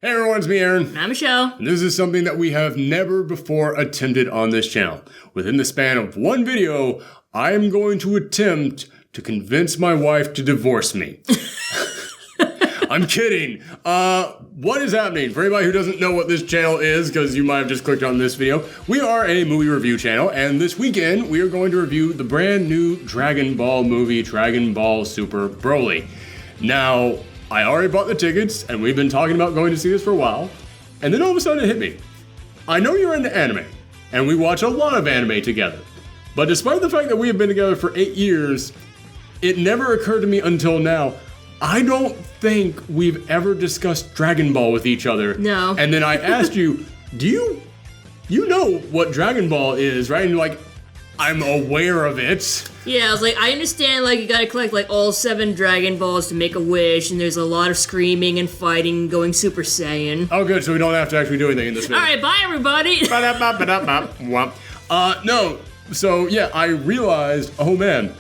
Hey everyone, it's me, Aaron. And I'm Michelle. And this is something that we have never before attempted on this channel. Within the span of one video, I am going to attempt to convince my wife to divorce me. I'm kidding. What is happening? For anybody who doesn't know what this channel is, because you might have just clicked on this video, we are a movie review channel, and this weekend we are going to review the brand new Dragon Ball movie, Dragon Ball Super Broly. Now, I already bought the tickets, and we've been talking about going to see this for a while, and then all of a sudden it hit me. I know you're into anime, and we watch a lot of anime together, but despite the fact that we have been together for 8 years, it never occurred to me until now, I don't think we've ever discussed Dragon Ball with each other. No. And then I asked you, do you know what Dragon Ball is, right? And you're like, I'm aware of it. Yeah, I was like, I understand, like, you gotta collect, like, all 7 Dragon Balls to make a wish, and there's a lot of screaming and fighting going Super Saiyan. Oh, good, so we don't have to actually do anything in this video. Alright, bye, everybody! No, so, yeah, I realized, oh, man,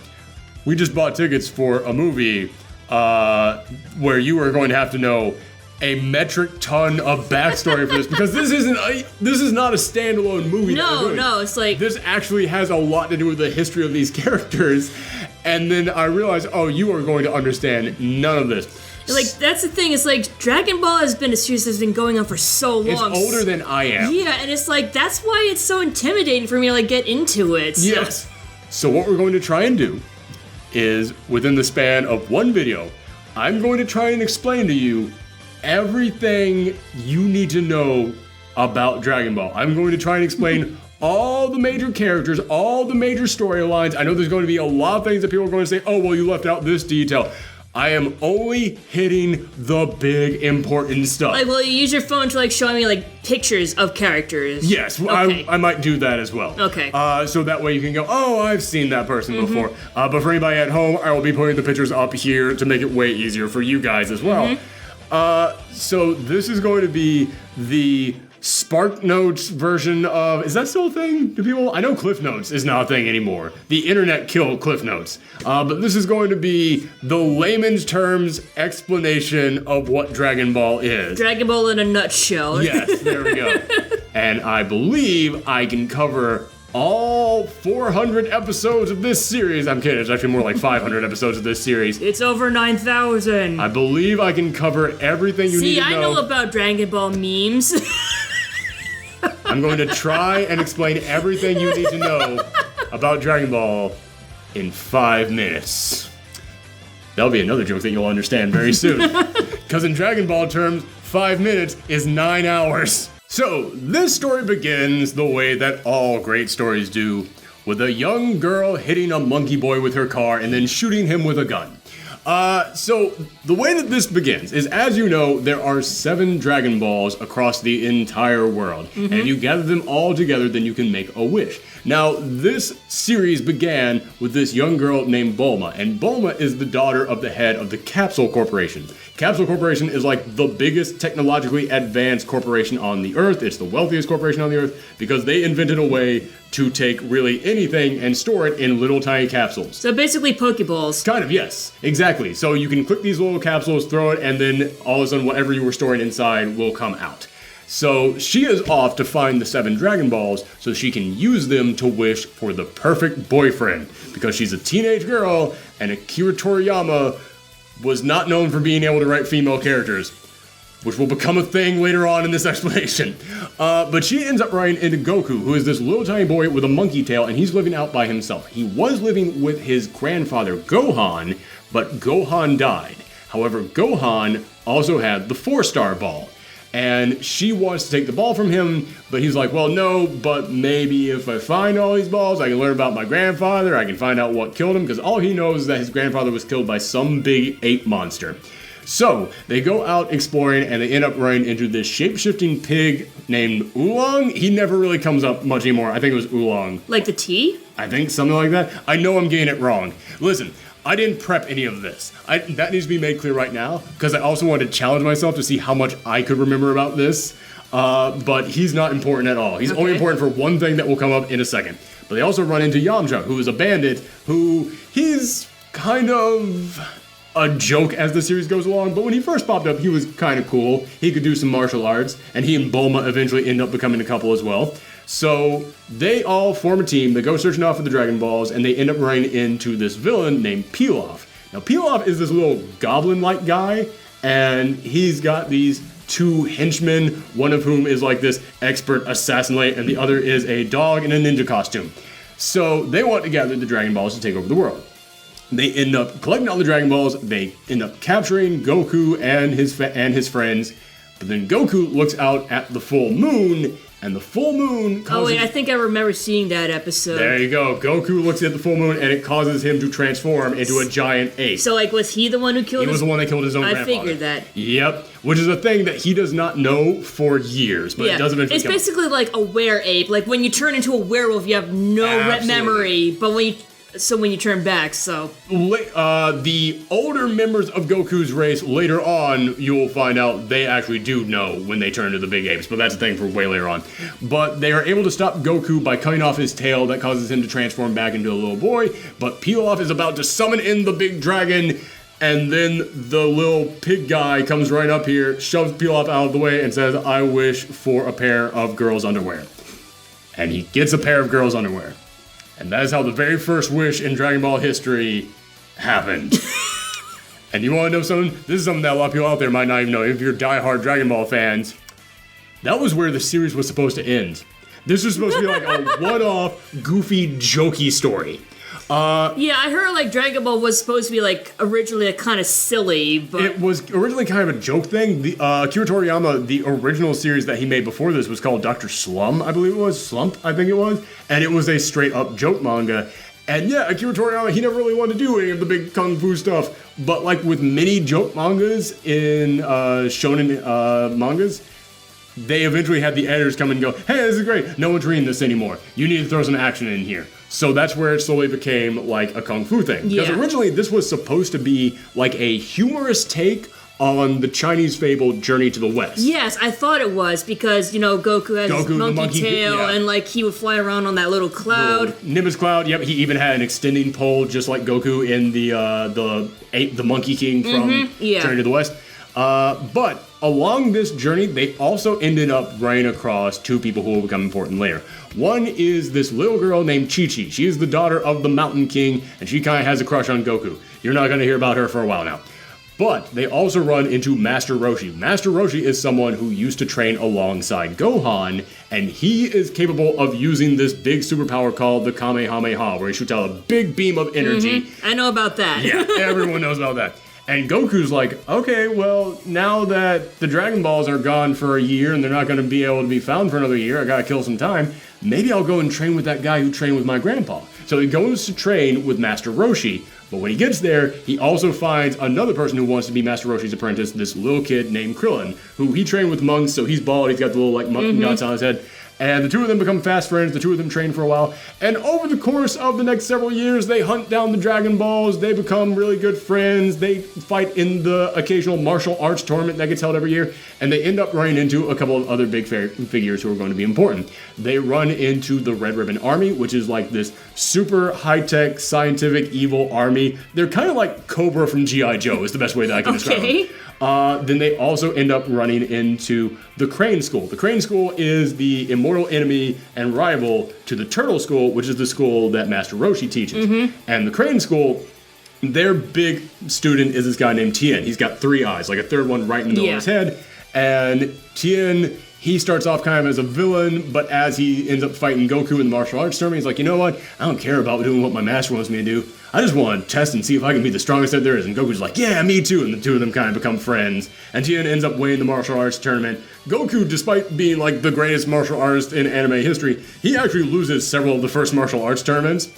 we just bought tickets for a movie where you are going to have to know a metric ton of backstory for this, because this is not a standalone movie. No, it's like... This actually has a lot to do with the history of these characters, and then I realized, oh, you are going to understand none of this. Like, that's the thing, it's like, Dragon Ball has been a series that's been going on for so long. It's older than I am. Yeah, and it's like, that's why it's so intimidating for me to, like, get into it. So. Yes. So what we're going to try and do is, within the span of one video, I'm going to try and explain to you everything you need to know about Dragon Ball. I'm going to try and explain all the major characters, all the major storylines. I know there's going to be a lot of things that people are going to say, oh, well, you left out this detail. I am only hitting the big important stuff. Like, will you use your phone to, like, show me, like, pictures of characters? Yes, okay. I might do that as well. Okay. So that way you can go, oh, I've seen that person before. But for anybody at home, I will be putting the pictures up here to make it way easier for you guys as well. So this is going to be the Spark Notes version of, is that still a thing? Do people, I know Cliff Notes is not a thing anymore. The internet killed Cliff Notes. But this is going to be the layman's terms explanation of what Dragon Ball is. Dragon Ball in a nutshell. Yes, there we go. And I believe I can cover all 400 episodes of this series. I'm kidding, it's actually more like 500 episodes of this series. It's over 9,000. I believe I can cover everything you need to know. See, I know about Dragon Ball memes. I'm going to try and explain everything you need to know about Dragon Ball in 5 minutes. That'll be another joke that you'll understand very soon. Because in Dragon Ball terms, 5 minutes is 9 hours. So, this story begins the way that all great stories do, with a young girl hitting a monkey boy with her car and then shooting him with a gun. So, the way that this begins is, as you know, there are 7 Dragon Balls across the entire world. And if you gather them all together, then you can make a wish. Now, this series began with this young girl named Bulma, and Bulma is the daughter of the head of the Capsule Corporation. Capsule Corporation is like the biggest technologically advanced corporation on the Earth. It's the wealthiest corporation on the Earth because they invented a way to take really anything and store it in little tiny capsules. So basically Pokeballs. Kind of, yes. Exactly. So you can click these little capsules, throw it, and then all of a sudden whatever you were storing inside will come out. So she is off to find the 7 Dragon Balls so she can use them to wish for the perfect boyfriend. Because she's a teenage girl, and Akira Toriyama was not known for being able to write female characters, which will become a thing later on in this explanation. But she ends up writing into Goku, who is this little tiny boy with a monkey tail, and he's living out by himself. He was living with his grandfather, Gohan, but Gohan died. However, Gohan also had the 4-star ball. And she wants to take the ball from him, but he's like, well, no, but maybe if I find all these balls, I can learn about my grandfather, I can find out what killed him, because all he knows is that his grandfather was killed by some big ape monster. So, they go out exploring, and they end up running into this shape-shifting pig named Oolong. He never really comes up much anymore. I think it was Oolong. Like the tea? I think, something like that. I know I'm getting it wrong. Listen, I didn't prep any of this. That needs to be made clear right now, because I also wanted to challenge myself to see how much I could remember about this. But he's not important at all. He's only important for one thing that will come up in a second. But they also run into Yamcha, who is a bandit, who he's kind of a joke as the series goes along, but when he first popped up, he was kind of cool. He could do some martial arts, and he and Bulma eventually end up becoming a couple as well. So they all form a team, they go searching out for the Dragon Balls, and they end up running into this villain named Pilaf. Now, Pilaf is this little goblin-like guy, and he's got these two henchmen, one of whom is like this expert assassin, and the other is a dog in a ninja costume. So they want to gather the Dragon Balls to take over the world. They end up collecting all the Dragon Balls. They end up capturing Goku and his friends. But then Goku looks out at the full moon, and the full moon causes... Oh, wait, I think I remember seeing that episode. There you go. Goku looks at the full moon, and it causes him to transform into a giant ape. So, like, was he the one who killed He was the one that killed his own grandfather. I figured that. Yep. Which is a thing that he does not know for years, but it does eventually come. It's basically like a were-ape. Like, when you turn into a werewolf, you have no memory, but when you turn back, so... The older members of Goku's race, later on, you'll find out they actually do know when they turn to the big apes, but that's a thing for way later on. But they are able to stop Goku by cutting off his tail that causes him to transform back into a little boy, but Pilaf is about to summon in the big dragon, and then the little pig guy comes right up here, shoves Pilaf out of the way, and says, "I wish for a pair of girls' underwear." And he gets a pair of girls' underwear. And that is how the very first wish in Dragon Ball history happened. And you want to know something? This is something that a lot of people out there might not even know. If you're diehard Dragon Ball fans, that was where the series was supposed to end. This was supposed to be like a one-off, goofy, jokey story. Yeah, I heard like Dragon Ball was supposed to be like originally kind of silly, but it was originally kind of a joke thing. The Akira Toriyama, the original series that he made before this was called Dr. Slump, I believe it was. Slump, I think it was. And it was a straight-up joke manga. And yeah, Akira Toriyama, he never really wanted to do any of the big kung fu stuff. But like with many joke mangas in shonen mangas, they eventually had the editors come and go, "Hey, this is great. No one's reading this anymore. You need to throw some action in here." So that's where it slowly became like a kung fu thing. Because originally this was supposed to be like a humorous take on the Chinese fable Journey to the West. Yes, I thought it was because, you know, Goku has his monkey tail and like he would fly around on that little cloud. Nimbus cloud, yep. He even had an extending pole just like Goku in the Monkey King from Journey to the West. But along this journey, they also ended up running across two people who will become important later. One is this little girl named Chi-Chi. She is the daughter of the Mountain King, and she kind of has a crush on Goku. You're not going to hear about her for a while now. But they also run into Master Roshi. Master Roshi is someone who used to train alongside Gohan, and he is capable of using this big superpower called the Kamehameha, where he shoots out a big beam of energy. I know about that. Yeah, everyone knows about that. And Goku's like, okay, well, now that the Dragon Balls are gone for a year and they're not going to be able to be found for another year, I gotta kill some time. Maybe I'll go and train with that guy who trained with my grandpa. So he goes to train with Master Roshi. But when he gets there, he also finds another person who wants to be Master Roshi's apprentice, this little kid named Krillin, who he trained with monks, so he's bald, he's got the little like monk dots on his head. And the two of them become fast friends, the two of them train for a while, and over the course of the next several years, they hunt down the Dragon Balls, they become really good friends, they fight in the occasional martial arts tournament that gets held every year, and they end up running into a couple of other big figures who are going to be important. They run into the Red Ribbon Army, which is like this super high-tech, scientific, evil army. They're kind of like Cobra from G.I. Joe, is the best way that I can describe them. Then they also end up running into the Crane School. The Crane School is the immortal enemy and rival to the Turtle School, which is the school that Master Roshi teaches. And the Crane School, their big student is this guy named Tien. He's got 3 eyes, like a third one right in the middle of his head. And Tien, he starts off kind of as a villain, but as he ends up fighting Goku in the martial arts tournament, he's like, you know what? I don't care about doing what my master wants me to do. I just want to test and see if I can be the strongest that there is. And Goku's like, yeah, me too. And the two of them kind of become friends. And Tien ends up winning the martial arts tournament. Goku, despite being like the greatest martial artist in anime history, he actually loses several of the first martial arts tournaments.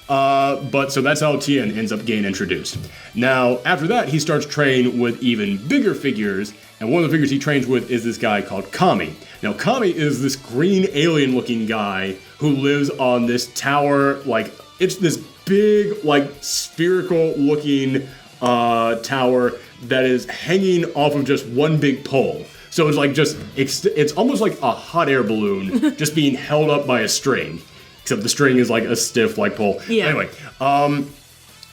But so that's how Tien ends up getting introduced. Now, after that, he starts training with even bigger figures. And one of the figures he trains with is this guy called Kami. Now, Kami is this green alien-looking guy who lives on this tower, like, it's this big, like, spherical-looking tower that is hanging off of just one big pole. So it's like just, it's almost like a hot air balloon just being held up by a string. Except the string is like a stiff, like, pole. Yeah. Anyway,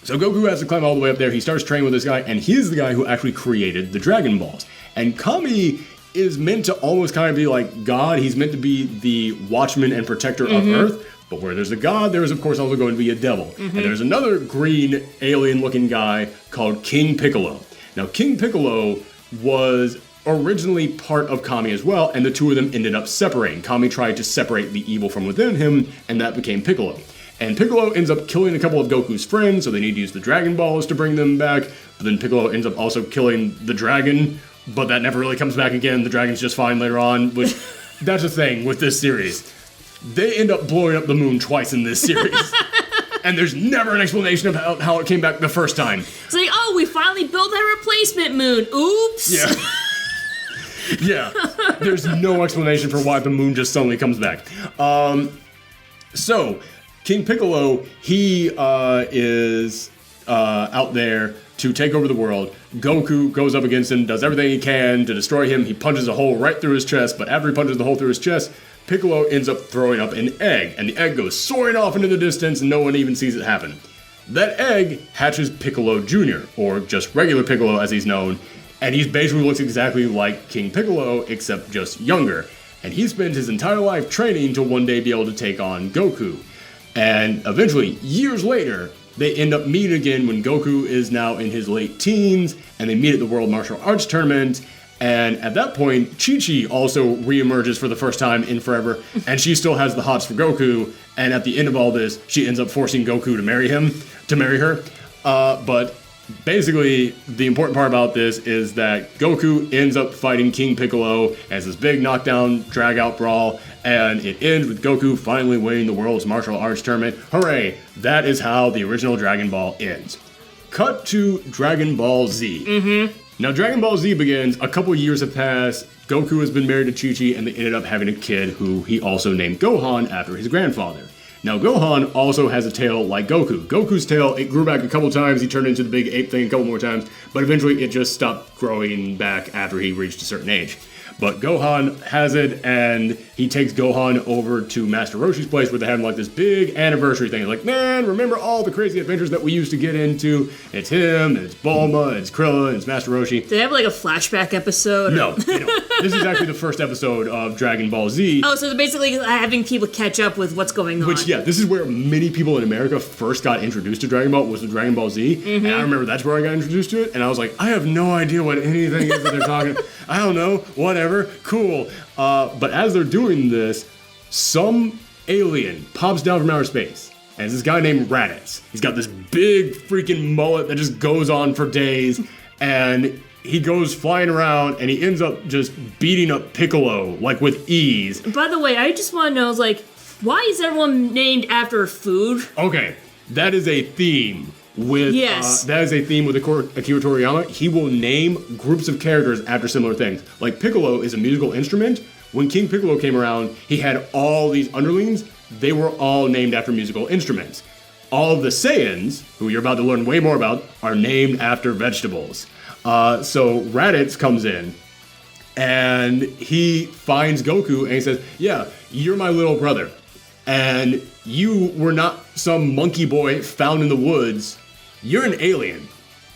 So Goku has to climb all the way up there. He starts training with this guy, and he's the guy who actually created the Dragon Balls. And Kami is meant to almost kind of be like God. He's meant to be the watchman and protector of Earth. But where there's a god, there is of course also going to be a devil. And there's another green alien-looking guy called King Piccolo. Now, King Piccolo was originally part of Kami as well, and the two of them ended up separating. Kami tried to separate the evil from within him, and that became Piccolo. And Piccolo ends up killing a couple of Goku's friends, so they need to use the Dragon Balls to bring them back. But then Piccolo ends up also killing the dragon, but that never really comes back again. The dragon's just fine later on, which that's the thing with this series. They end up blowing up the moon twice in this series. And there's never an explanation of how it came back the first time. It's like, oh, we finally built a replacement moon. Oops. Yeah. Yeah. There's no explanation for why the moon just suddenly comes back. So, King Piccolo, he is out there to take over the world. Goku goes up against him, does everything he can to destroy him. He punches a hole right through his chest, but after he punches the hole through his chest, Piccolo ends up throwing up an egg, and the egg goes soaring off into the distance, and no one even sees it happen. That egg hatches Piccolo Jr., or just regular Piccolo as he's known, and he basically looks exactly like King Piccolo, except just younger. And he spends his entire life training to one day be able to take on Goku. And eventually, years later, they end up meeting again when Goku is now in his late teens, and they meet at the World Martial Arts Tournament. And at that point, Chi-Chi also reemerges for the first time in forever, and she still has the hots for Goku. And at the end of all this, she ends up forcing Goku to marry her. But basically, the important part about this is that Goku ends up fighting King Piccolo as this big knockdown, drag-out brawl, and it ends with Goku finally winning the World's Martial Arts Tournament. Hooray! That is how the original Dragon Ball ends. Cut to Dragon Ball Z. Now, Dragon Ball Z begins, a couple years have passed, Goku has been married to Chi-Chi, and they ended up having a kid who he also named Gohan after his grandfather. Now, Gohan also has a tail like Goku. Goku's tail, it grew back a couple times, he turned into the big ape thing a couple more times, but eventually it just stopped growing back after he reached a certain age. But Gohan has it, and he takes Gohan over to Master Roshi's place where they have like this big anniversary thing. Like, man, remember all the crazy adventures that we used to get into? It's him, and it's Bulma, and it's Krillin, and it's Master Roshi. Do they have like a flashback episode? No, they don't. This is actually the first episode of Dragon Ball Z. Oh, so they're basically having people catch up with what's going on. Which, yeah, this is where many people in America first got introduced to Dragon Ball, was with Dragon Ball Z. And I remember that's where I got introduced to it, and I was like, I have no idea what anything is that they're talking about. I don't know, whatever, cool. But as they're doing this, some alien pops down from outer space. And it's this guy named Raditz. He's got this big freaking mullet that just goes on for days. And he goes flying around and he ends up just beating up Piccolo, like with ease. By the way, I just want to know, like, why is everyone named after food? Okay, that is a theme. That is a theme with Akira Toriyama. He will name groups of characters after similar things. Like Piccolo is a musical instrument. When King Piccolo came around, he had all these underlings. They were all named after musical instruments. All of the Saiyans, who you're about to learn way more about, are named after vegetables. So Raditz comes in, and he finds Goku, and he says, yeah, you're my little brother. And you were not some monkey boy found in the woods. You're an alien.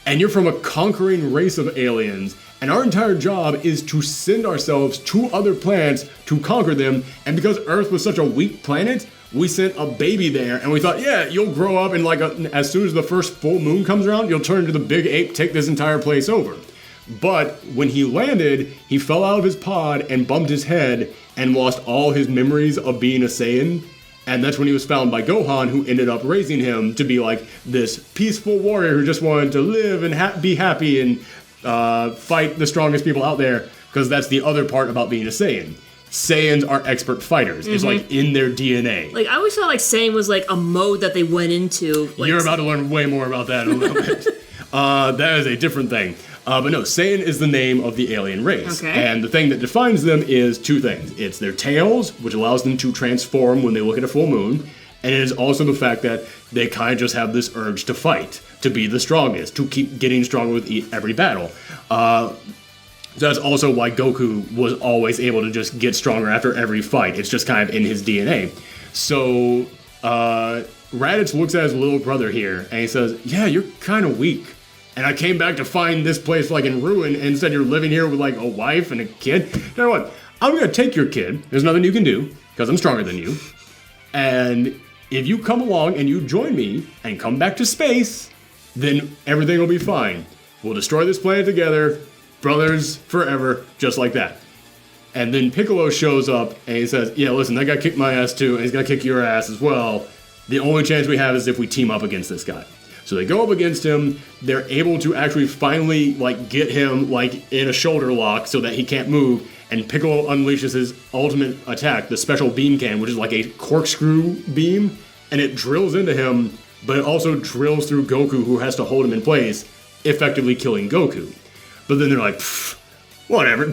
And you're from a conquering race of aliens. And our entire job is to send ourselves to other planets to conquer them. And because Earth was such a weak planet, we sent a baby there. And we thought, yeah, you'll grow up and as soon as the first full moon comes around, you'll turn into the big ape, take this entire place over. But when he landed, he fell out of his pod and bumped his head and lost all his memories of being a Saiyan. And that's when he was found by Gohan, who ended up raising him to be like this peaceful warrior who just wanted to live and be happy and fight the strongest people out there, because that's the other part about being a Saiyan. Saiyans are expert fighters. It's like in their DNA. Like, I always felt like Saiyan was like a mode that they went into. Like, you're about to learn way more about that in a little bit. That is a different thing. But no, Saiyan is the name of the alien race. Okay. And the thing that defines them is two things. It's their tails, which allows them to transform when they look at a full moon. And it is also the fact that they kind of just have this urge to fight, to be the strongest, to keep getting stronger with every battle. So that's also why Goku was always able to just get stronger after every fight. It's just kind of in his DNA. So Raditz looks at his little brother here, and he says, yeah, you're kind of weak. And I came back to find this place like in ruin, and instead you're living here with like a wife and a kid. You know what? I'm going to take your kid. There's nothing you can do, because I'm stronger than you. And if you come along and you join me and come back to space, then everything will be fine. We'll destroy this planet together, brothers forever, just like that. And then Piccolo shows up and he says, yeah, listen, that guy kicked my ass too, and he's gonna kick your ass as well. The only chance we have is if we team up against this guy. So they go up against him, they're able to actually finally like get him like in a shoulder lock so that he can't move, and Piccolo unleashes his ultimate attack, the special beam cannon, which is like a corkscrew beam, and it drills into him, but it also drills through Goku, who has to hold him in place, effectively killing Goku. But then they're like, whatever,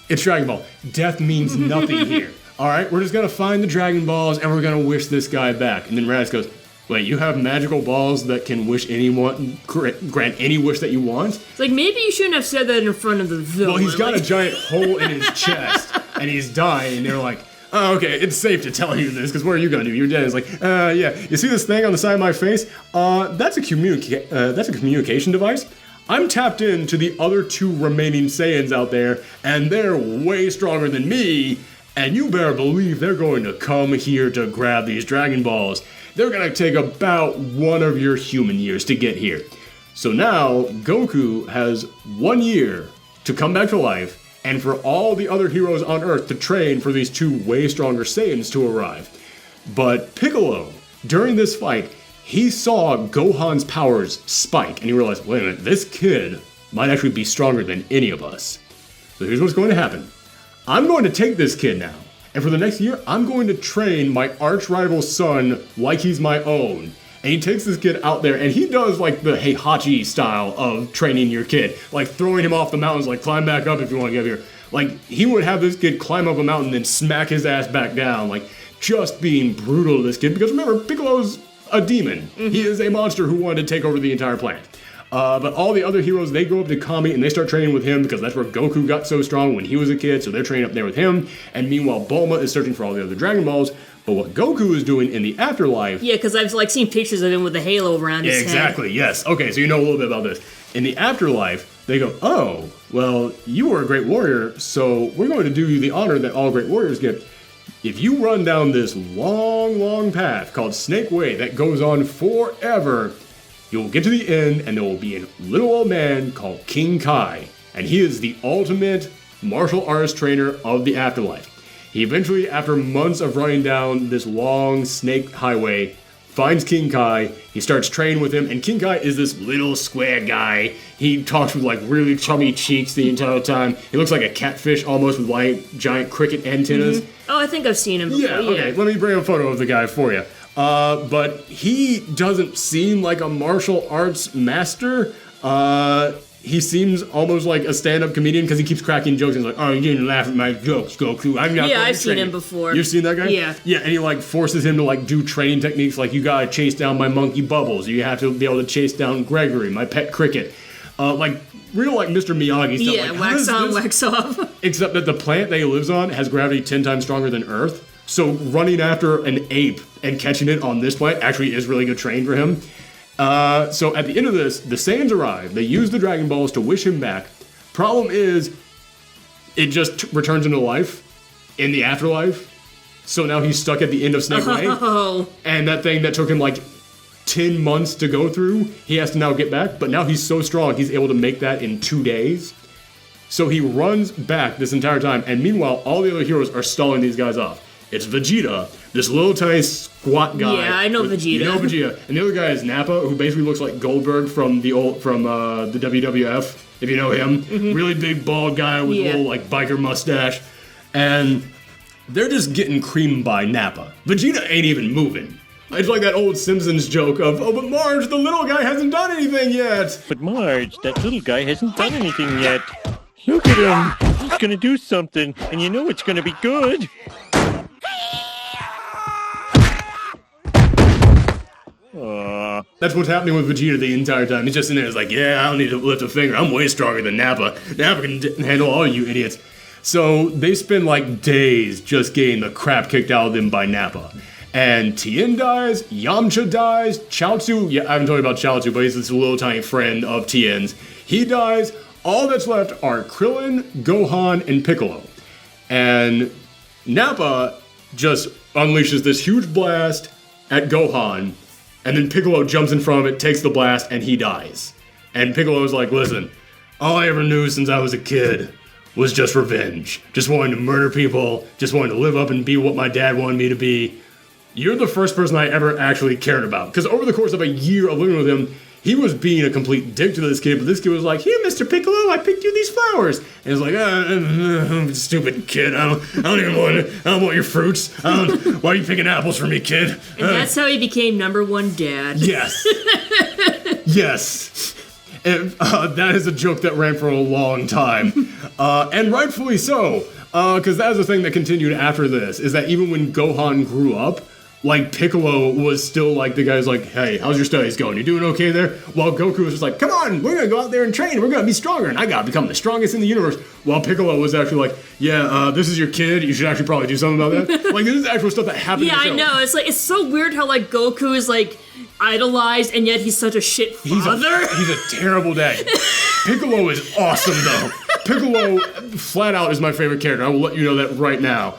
it's Dragon Ball. Death means nothing here. Alright, we're just gonna find the Dragon Balls and we're gonna wish this guy back. And then Raditz goes, wait, you have magical balls that can wish anyone, grant any wish that you want? It's like, maybe you shouldn't have said that in front of the villain. Well, he's got a giant hole in his chest and he's dying, and they're like, oh, okay, it's safe to tell you this, because what are you gonna do? You're dead. It's like, yeah, you see this thing on the side of my face? That's a communication device. I'm tapped into the other 2 remaining Saiyans out there, and they're way stronger than me, and you better believe they're going to come here to grab these Dragon Balls. They're gonna take about 1 of your human years to get here. So now, Goku has 1 year to come back to life, and for all the other heroes on Earth to train for these 2 way stronger Saiyans to arrive. But Piccolo, during this fight, he saw Gohan's powers spike, and he realized, wait a minute, this kid might actually be stronger than any of us. So here's what's going to happen. I'm going to take this kid now, and for the next year, I'm going to train my arch-rival's son like he's my own. And he takes this kid out there, and he does like the Heihachi style of training your kid. Like throwing him off the mountains, like climb back up if you want to get here. Like, he would have this kid climb up a mountain, then smack his ass back down. Like, just being brutal to this kid, because remember, Piccolo's a demon. Mm-hmm. He is a monster who wanted to take over the entire planet. But all the other heroes, they go up to Kami and they start training with him, because that's where Goku got so strong when he was a kid, so they're training up there with him. And meanwhile, Bulma is searching for all the other Dragon Balls. But what Goku is doing in the afterlife... Yeah, because I've like seen pictures of him with a halo around his head. Exactly, yes. Okay, so you know a little bit about this. In the afterlife, they go, oh, well, you were a great warrior, so we're going to do you the honor that all great warriors get. If you run down this long, long path called Snake Way that goes on forever, you'll get to the end and there will be a little old man called King Kai. And he is the ultimate martial arts trainer of the afterlife. He eventually, after months of running down this long snake highway, finds King Kai. He starts training with him, and King Kai is this little square guy. He talks with like really chubby cheeks the entire time. He looks like a catfish almost, with like giant cricket antennas. Mm-hmm. Oh, I think I've seen him before. Yeah, okay, let me bring a photo of the guy for you. But he doesn't seem like a martial arts master. He seems almost like a stand-up comedian, because he keeps cracking jokes and he's like, oh, you didn't laugh at my jokes, Goku. I'm not I've seen him before. You've seen that guy? Yeah. Yeah, and he like forces him to like do training techniques, like you gotta chase down my monkey Bubbles, you have to be able to chase down Gregory, my pet cricket. Like real like Mr. Miyagi stuff. Yeah, like, wax on, wax off. Except that the planet that he lives on has gravity 10 times stronger than Earth. So running after an ape and catching it on this planet actually is really good training for him. So at the end of this, the Saiyans arrive. They use the Dragon Balls to wish him back. Problem is, it just returns him to life in the afterlife. So now he's stuck at the end of Snake Way. And that thing that took him like 10 months to go through, he has to now get back. But now he's so strong, he's able to make that in 2 days. So he runs back this entire time. And meanwhile, all the other heroes are stalling these guys off. It's Vegeta, this little tiny squat guy. Yeah, I know Vegeta. You know Vegeta. And the other guy is Nappa, who basically looks like Goldberg from the WWF, if you know him. Mm-hmm. Really big bald guy with a little like biker mustache. And they're just getting creamed by Nappa. Vegeta ain't even moving. It's like that old Simpsons joke of, oh, but Marge, the little guy hasn't done anything yet. But Marge, that little guy hasn't done anything yet. Look at him. He's gonna do something, and you know it's gonna be good. That's what's happening with Vegeta the entire time. He's just in there, it's like, yeah, I don't need to lift a finger. I'm way stronger than Nappa. Nappa can handle all you idiots. So they spend like days just getting the crap kicked out of them by Nappa. And Tien dies, Yamcha dies, Chaozu, yeah, I haven't told you about Chaozu, but he's this little tiny friend of Tien's. He dies. All that's left are Krillin, Gohan, and Piccolo. And Nappa just unleashes this huge blast at Gohan, and then Piccolo jumps in front of it, takes the blast, and he dies. And Piccolo's like, listen, all I ever knew since I was a kid was just revenge. Just wanting to murder people, just wanting to live up and be what my dad wanted me to be. You're the first person I ever actually cared about. Because over the course of a year of living with him, he was being a complete dick to this kid, but this kid was like, here, Mr. Piccolo, I picked you these flowers. And he's like, stupid kid, I don't want your fruits. Why are you picking apples for me, kid? And that's how he became #1 dad. Yes. Yes. And, that is a joke that ran for a long time. And rightfully so. Because that is the thing that continued after this, is that even when Gohan grew up, like, Piccolo was still, like, the guy's like, hey, how's your studies going? You doing okay there? While Goku was just like, come on, we're gonna go out there and train. We're gonna be stronger, and I gotta become the strongest in the universe. While Piccolo was actually like, yeah, this is your kid. You should actually probably do something about that. Like, this is actual stuff that happened in the show. I know. It's like, it's so weird how, like, Goku is, like, idolized, and yet he's such a shit father. He's a terrible dad. Piccolo is awesome, though. Piccolo, flat out, is my favorite character. I will let you know that right now.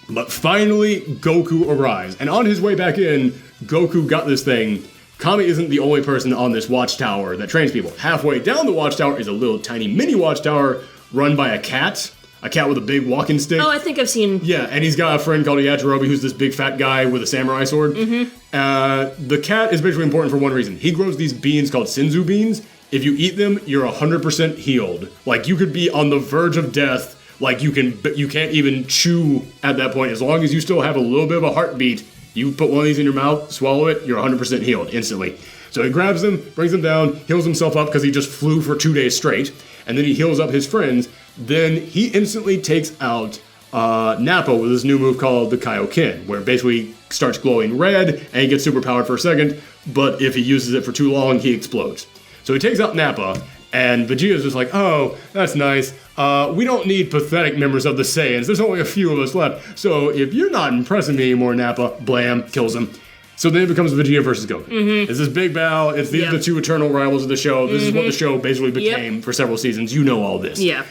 But finally, Goku arrives. And on his way back in, Goku got this thing. Kami isn't the only person on this watchtower that trains people. Halfway down the watchtower is a little tiny mini watchtower run by a cat with a big walking stick. Oh, I think I've seen... Yeah, and he's got a friend called Yajirobe, who's this big fat guy with a samurai sword. Mm-hmm. The cat is basically important for one reason. He grows these beans called Senzu beans. If you eat them, you're 100% healed. Like, you could be on the verge of death. Like, you can't even chew at that point. As long as you still have a little bit of a heartbeat, you put one of these in your mouth, swallow it, you're 100% healed instantly. So he grabs them, brings them down, heals himself up because he just flew for 2 days straight, and then he heals up his friends. Then he instantly takes out Nappa with his new move called the Kaioken, where basically he starts glowing red, and he gets superpowered for a second, but if he uses it for too long, he explodes. So he takes out Nappa, and Vegeta's just like, oh, that's nice. We don't need pathetic members of the Saiyans. There's only a few of us left. So if you're not impressing me anymore, Nappa, blam, kills him. So then it becomes Vegeta versus Goku. Mm-hmm. It's this big battle. It's these are the two eternal rivals of the show. This is what the show basically became for several seasons. You know all this. Yeah.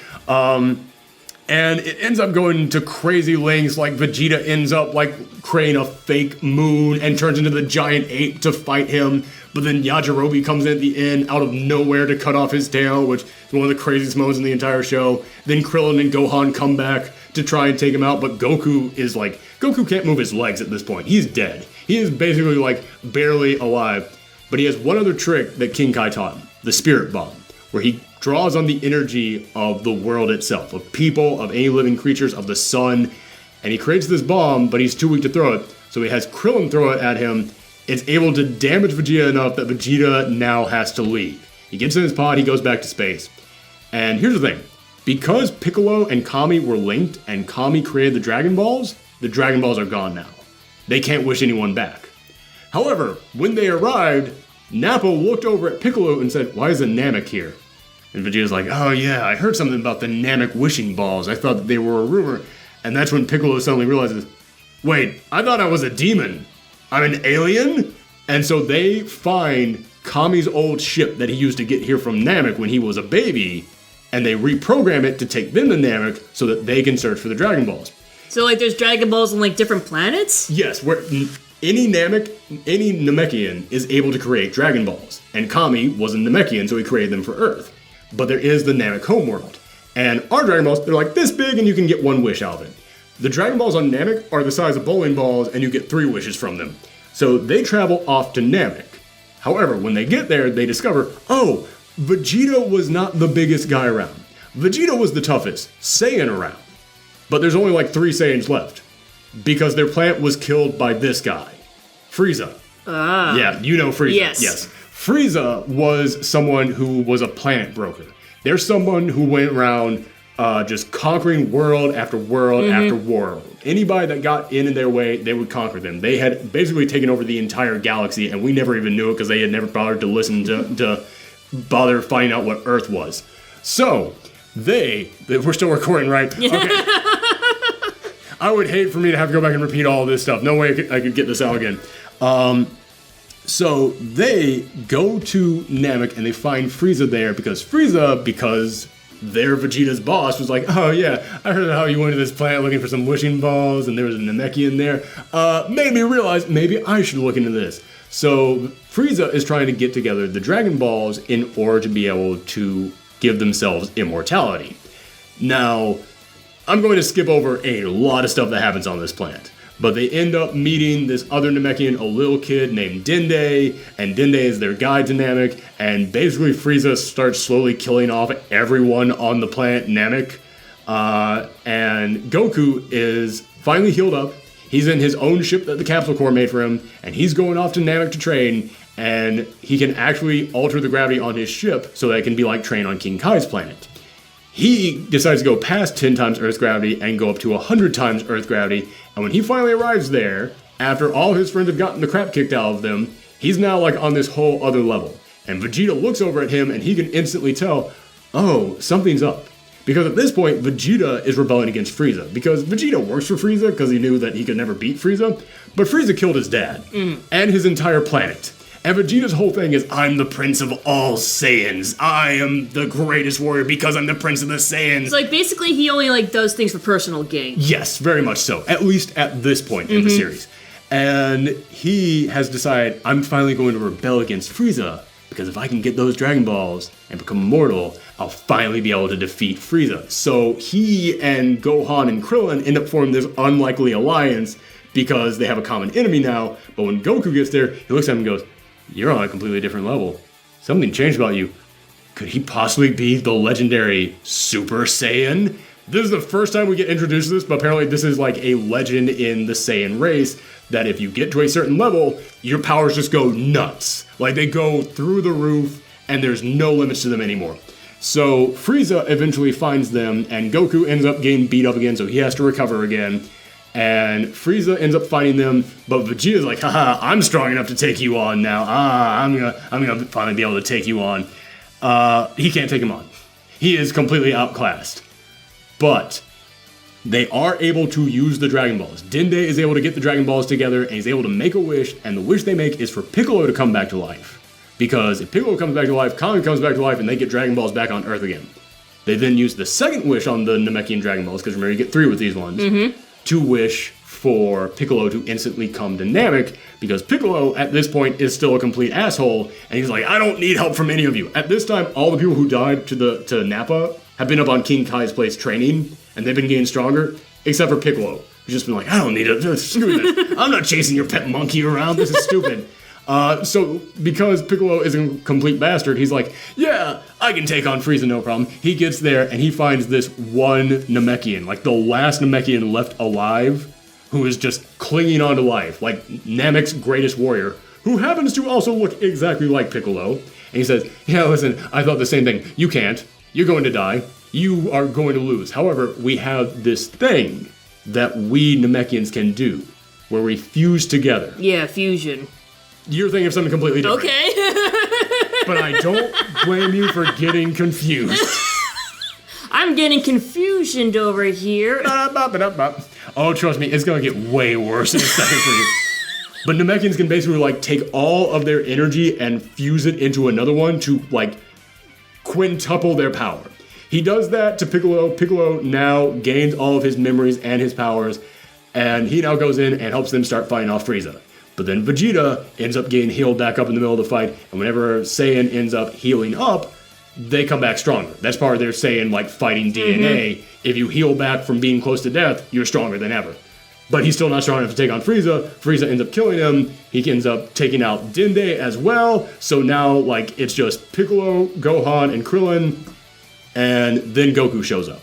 And it ends up going to crazy lengths, like Vegeta ends up like creating a fake moon and turns into the giant ape to fight him. But then Yajirobe comes in at the end out of nowhere to cut off his tail, which is one of the craziest moments in the entire show. Then Krillin and Gohan come back to try and take him out, but Goku can't move his legs at this point. He's dead. He is basically like barely alive. But he has one other trick that King Kai taught him, the Spirit Bomb, where he draws on the energy of the world itself, of people, of any living creatures, of the sun, and he creates this bomb, but he's too weak to throw it, so he has Krillin throw it at him. It's able to damage Vegeta enough that Vegeta now has to leave. He gets in his pod, he goes back to space. And here's the thing. Because Piccolo and Kami were linked, and Kami created the Dragon Balls are gone now. They can't wish anyone back. However, when they arrived, Nappa looked over at Piccolo and said, why is a Namek here? And Vegeta's like, oh yeah, I heard something about the Namek wishing balls. I thought that they were a rumor. And that's when Piccolo suddenly realizes, wait, I thought I was a demon. I'm an alien? And so they find Kami's old ship that he used to get here from Namek when he was a baby, and they reprogram it to take them to Namek so that they can search for the Dragon Balls. So, like, there's Dragon Balls on, like, different planets? Yes, where any Namekian is able to create Dragon Balls. And Kami was a Namekian, so he created them for Earth. But there is the Namek homeworld. And our Dragon Balls, they're like this big, and you can get one wish out of it. The Dragon Balls on Namek are the size of bowling balls, and you get 3 wishes from them. So they travel off to Namek. However, when they get there, they discover, oh, Vegeta was not the biggest guy around. Vegeta was the toughest Saiyan around. But there's only like 3 Saiyans left. Because their planet was killed by this guy, Frieza. Yeah, you know Frieza. Yes. Frieza was someone who was a planet broker. There's someone who went around just conquering world after world after world. Anybody that got in their way, they would conquer them. They had basically taken over the entire galaxy, and we never even knew it because they had never bothered to listen to bother finding out what Earth was. So, we're still recording, right? Okay. I would hate for me to have to go back and repeat all this stuff. No way I could get this out again. So they go to Namek and they find Frieza there because their Vegeta's boss was like, oh yeah, I heard how you went to this planet looking for some wishing balls and there was a Namekian there. Made me realize maybe I should look into this. So Frieza is trying to get together the Dragon Balls in order to be able to give themselves immortality. Now, I'm going to skip over a lot of stuff that happens on this planet. But they end up meeting this other Namekian, a little kid named Dende, and Dende is their guide to Namek, and basically Frieza starts slowly killing off everyone on the planet Namek, and Goku is finally healed up. He's in his own ship that the Capsule Corps made for him, and he's going off to Namek to train, and he can actually alter the gravity on his ship so that it can be like train on King Kai's planet. He decides to go past 10 times Earth's gravity and go up to 100 times Earth's gravity. And when he finally arrives there, after all his friends have gotten the crap kicked out of them, he's now like on this whole other level. And Vegeta looks over at him and he can instantly tell, oh, something's up. Because at this point, Vegeta is rebelling against Frieza. Because Vegeta works for Frieza because he knew that he could never beat Frieza. But Frieza killed his dad and his entire planet. And Vegeta's whole thing is, I'm the prince of all Saiyans. I am the greatest warrior because I'm the prince of the Saiyans. It's like, basically, he only, like, does things for personal gain. Yes, very much so. At least at this point in the series. And he has decided, I'm finally going to rebel against Frieza, because if I can get those Dragon Balls and become immortal, I'll finally be able to defeat Frieza. So he and Gohan and Krillin end up forming this unlikely alliance, because they have a common enemy now. But when Goku gets there, he looks at him and goes, you're on a completely different level. Something changed about you. Could he possibly be the legendary Super Saiyan? This is the first time we get introduced to this, but apparently this is like a legend in the Saiyan race, that if you get to a certain level, your powers just go nuts. Like, they go through the roof, and there's no limits to them anymore. So Frieza eventually finds them, and Goku ends up getting beat up again, so he has to recover again. And Frieza ends up fighting them, but Vegeta's like, haha, I'm strong enough to take you on now. I'm gonna finally be able to take you on. He can't take him on. He is completely outclassed. But they are able to use the Dragon Balls. Dende is able to get the Dragon Balls together, and he's able to make a wish, and the wish they make is for Piccolo to come back to life. Because if Piccolo comes back to life, Kami comes back to life, and they get Dragon Balls back on Earth again. They then use the second wish on the Namekian Dragon Balls, because remember, you get 3 with these ones. To wish for Piccolo to instantly come to Namek, because Piccolo at this point is still a complete asshole, and he's like, I don't need help from any of you. At this time, all the people who died to Nappa have been up on King Kai's place training, and they've been getting stronger, except for Piccolo, who's just been like, I don't need it, screw this. I'm not chasing your pet monkey around, this is stupid. So because Piccolo is a complete bastard, he's like, yeah, I can take on Frieza, no problem. He gets there and he finds this one Namekian, like the last Namekian left alive, who is just clinging on to life, like Namek's greatest warrior, who happens to also look exactly like Piccolo. And he says, yeah, listen, I thought the same thing. You can't. You're going to die. You are going to lose. However, we have this thing that we Namekians can do, where we fuse together. Yeah, fusion. You're thinking of something completely different. Okay. But I don't blame you for getting confused. I'm getting confusioned over here. Oh, trust me, it's gonna get way worse in a second for you. But Namekians can basically like take all of their energy and fuse it into another one to like quintuple their power. He does that to Piccolo. Piccolo now gains all of his memories and his powers, and he now goes in and helps them start fighting off Frieza. But then Vegeta ends up getting healed back up in the middle of the fight, and whenever Saiyan ends up healing up, they come back stronger. That's part of their Saiyan, like, fighting DNA. If you heal back from being close to death, you're stronger than ever. But he's still not strong enough to take on Frieza. Frieza ends up killing him. He ends up taking out Dende as well. So now, like, it's just Piccolo, Gohan, and Krillin, and then Goku shows up.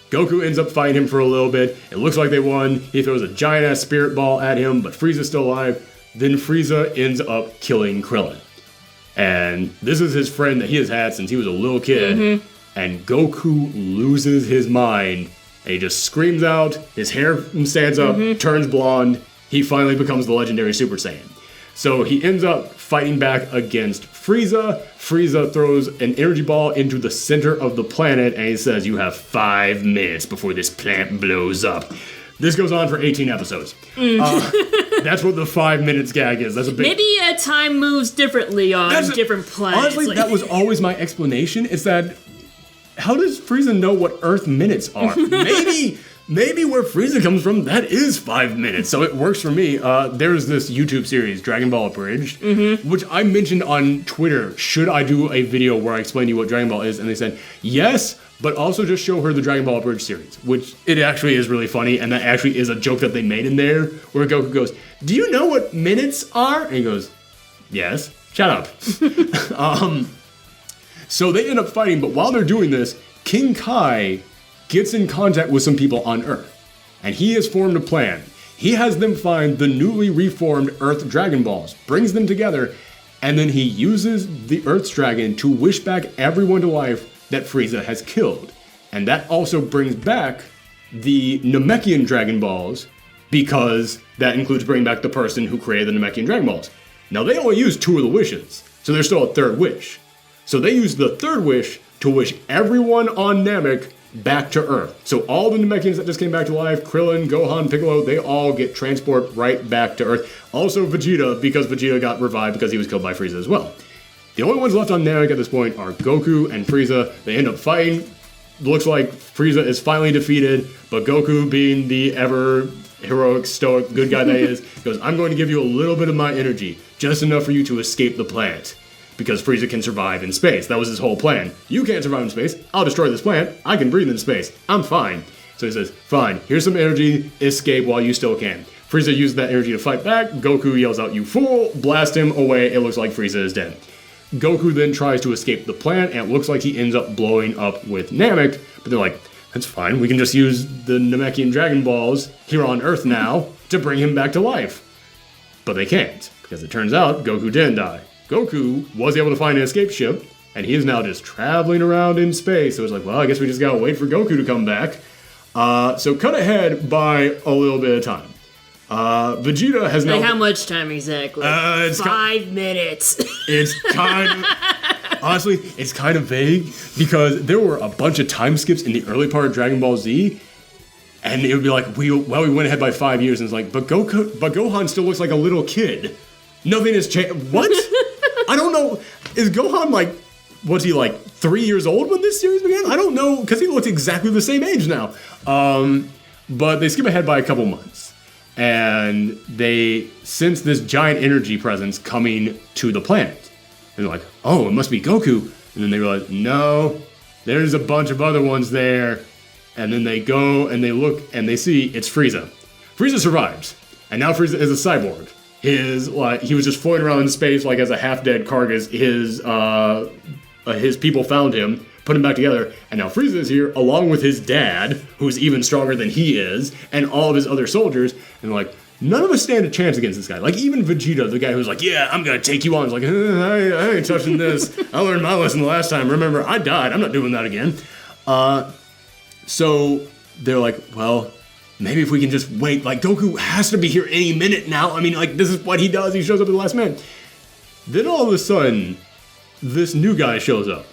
Goku ends up fighting him for a little bit. It looks like they won. He throws a giant-ass spirit ball at him, but Frieza's still alive. Then Frieza ends up killing Krillin. And this is his friend that he has had since he was a little kid. And Goku loses his mind. And he just screams out, his hair stands up, turns blonde. He finally becomes the legendary Super Saiyan. So he ends up fighting back against Frieza. Frieza throws an energy ball into the center of the planet, and he says, you have 5 minutes before this planet blows up. This goes on for 18 episodes. That's what the 5 minutes gag is. That's a big... Maybe time moves differently on different planets. Honestly, that was always my explanation, is that how does Frieza know what Earth minutes are? Maybe where Frieza comes from, that is 5 minutes, so it works for me. There's this YouTube series, Dragon Ball Abridged, which I mentioned on Twitter. Should I do a video where I explain to you what Dragon Ball is? And they said, yes, but also just show her the Dragon Ball Abridged series, which it actually is really funny, and that actually is a joke that they made in there, where Goku goes, do you know what minutes are? And he goes, yes, shut up. So they end up fighting, but while they're doing this, King Kai gets in contact with some people on Earth, and he has formed a plan. He has them find the newly reformed Earth Dragon Balls, brings them together, and then he uses the Earth's Dragon to wish back everyone to life that Frieza has killed. And that also brings back the Namekian Dragon Balls, because that includes bringing back the person who created the Namekian Dragon Balls. Now, they only use 2 of the wishes, so there's still a third wish. So they use the third wish to wish everyone on Namek back to Earth. So all the Namekians that just came back to life, Krillin, Gohan, Piccolo, they all get transport right back to Earth. Also Vegeta, because Vegeta got revived because he was killed by Frieza as well. The only ones left on Namek at this point are Goku and Frieza. They end up fighting. Looks like Frieza is finally defeated, but Goku, being the ever heroic, stoic, good guy that he is, goes, I'm going to give you a little bit of my energy, just enough for you to escape the planet. Because Frieza can survive in space. That was his whole plan. You can't survive in space. I'll destroy this planet. I can breathe in space. I'm fine. So he says, fine, here's some energy. Escape while you still can. Frieza uses that energy to fight back. Goku yells out, you fool. Blast him away. It looks like Frieza is dead. Goku then tries to escape the planet, and it looks like he ends up blowing up with Namek. But they're like, that's fine. We can just use the Namekian Dragon Balls here on Earth now to bring him back to life. But they can't, because it turns out Goku didn't die. Goku was able to find an escape ship, and he is now just traveling around in space. So it's like, well, I guess we just gotta wait for Goku to come back. So cut ahead by a little bit of time. Vegeta has now... Like how much time exactly? 5 minutes. It's kind of... Honestly, it's kind of vague, because there were a bunch of time skips in the early part of Dragon Ball Z, and it would be like, we went ahead by 5 years, and it's like, but Gohan still looks like a little kid. Nothing has changed. What? I don't know. Is Gohan was he 3 years old when this series began? I don't know, because he looks exactly the same age now. But they skip ahead by a couple months. And they sense this giant energy presence coming to the planet. And they're like, oh, it must be Goku. And then they realize, no, there's a bunch of other ones there. And then they go and they look and they see it's Frieza. Frieza survives. And now Frieza is a cyborg. He was just floating around in space as a half-dead carcass. His people found him, put him back together, and now Frieza is here along with his dad, who's even stronger than he is, and all of his other soldiers, and none of us stand a chance against this guy. Even Vegeta, the guy who's yeah, I'm gonna take you on, is I ain't touching this. I learned my lesson the last time. Remember, I died. I'm not doing that again. So they're like, well, maybe if we can just wait, Goku has to be here any minute now. I mean, this is what he does. He shows up at the last minute. Then all of a sudden, this new guy shows up.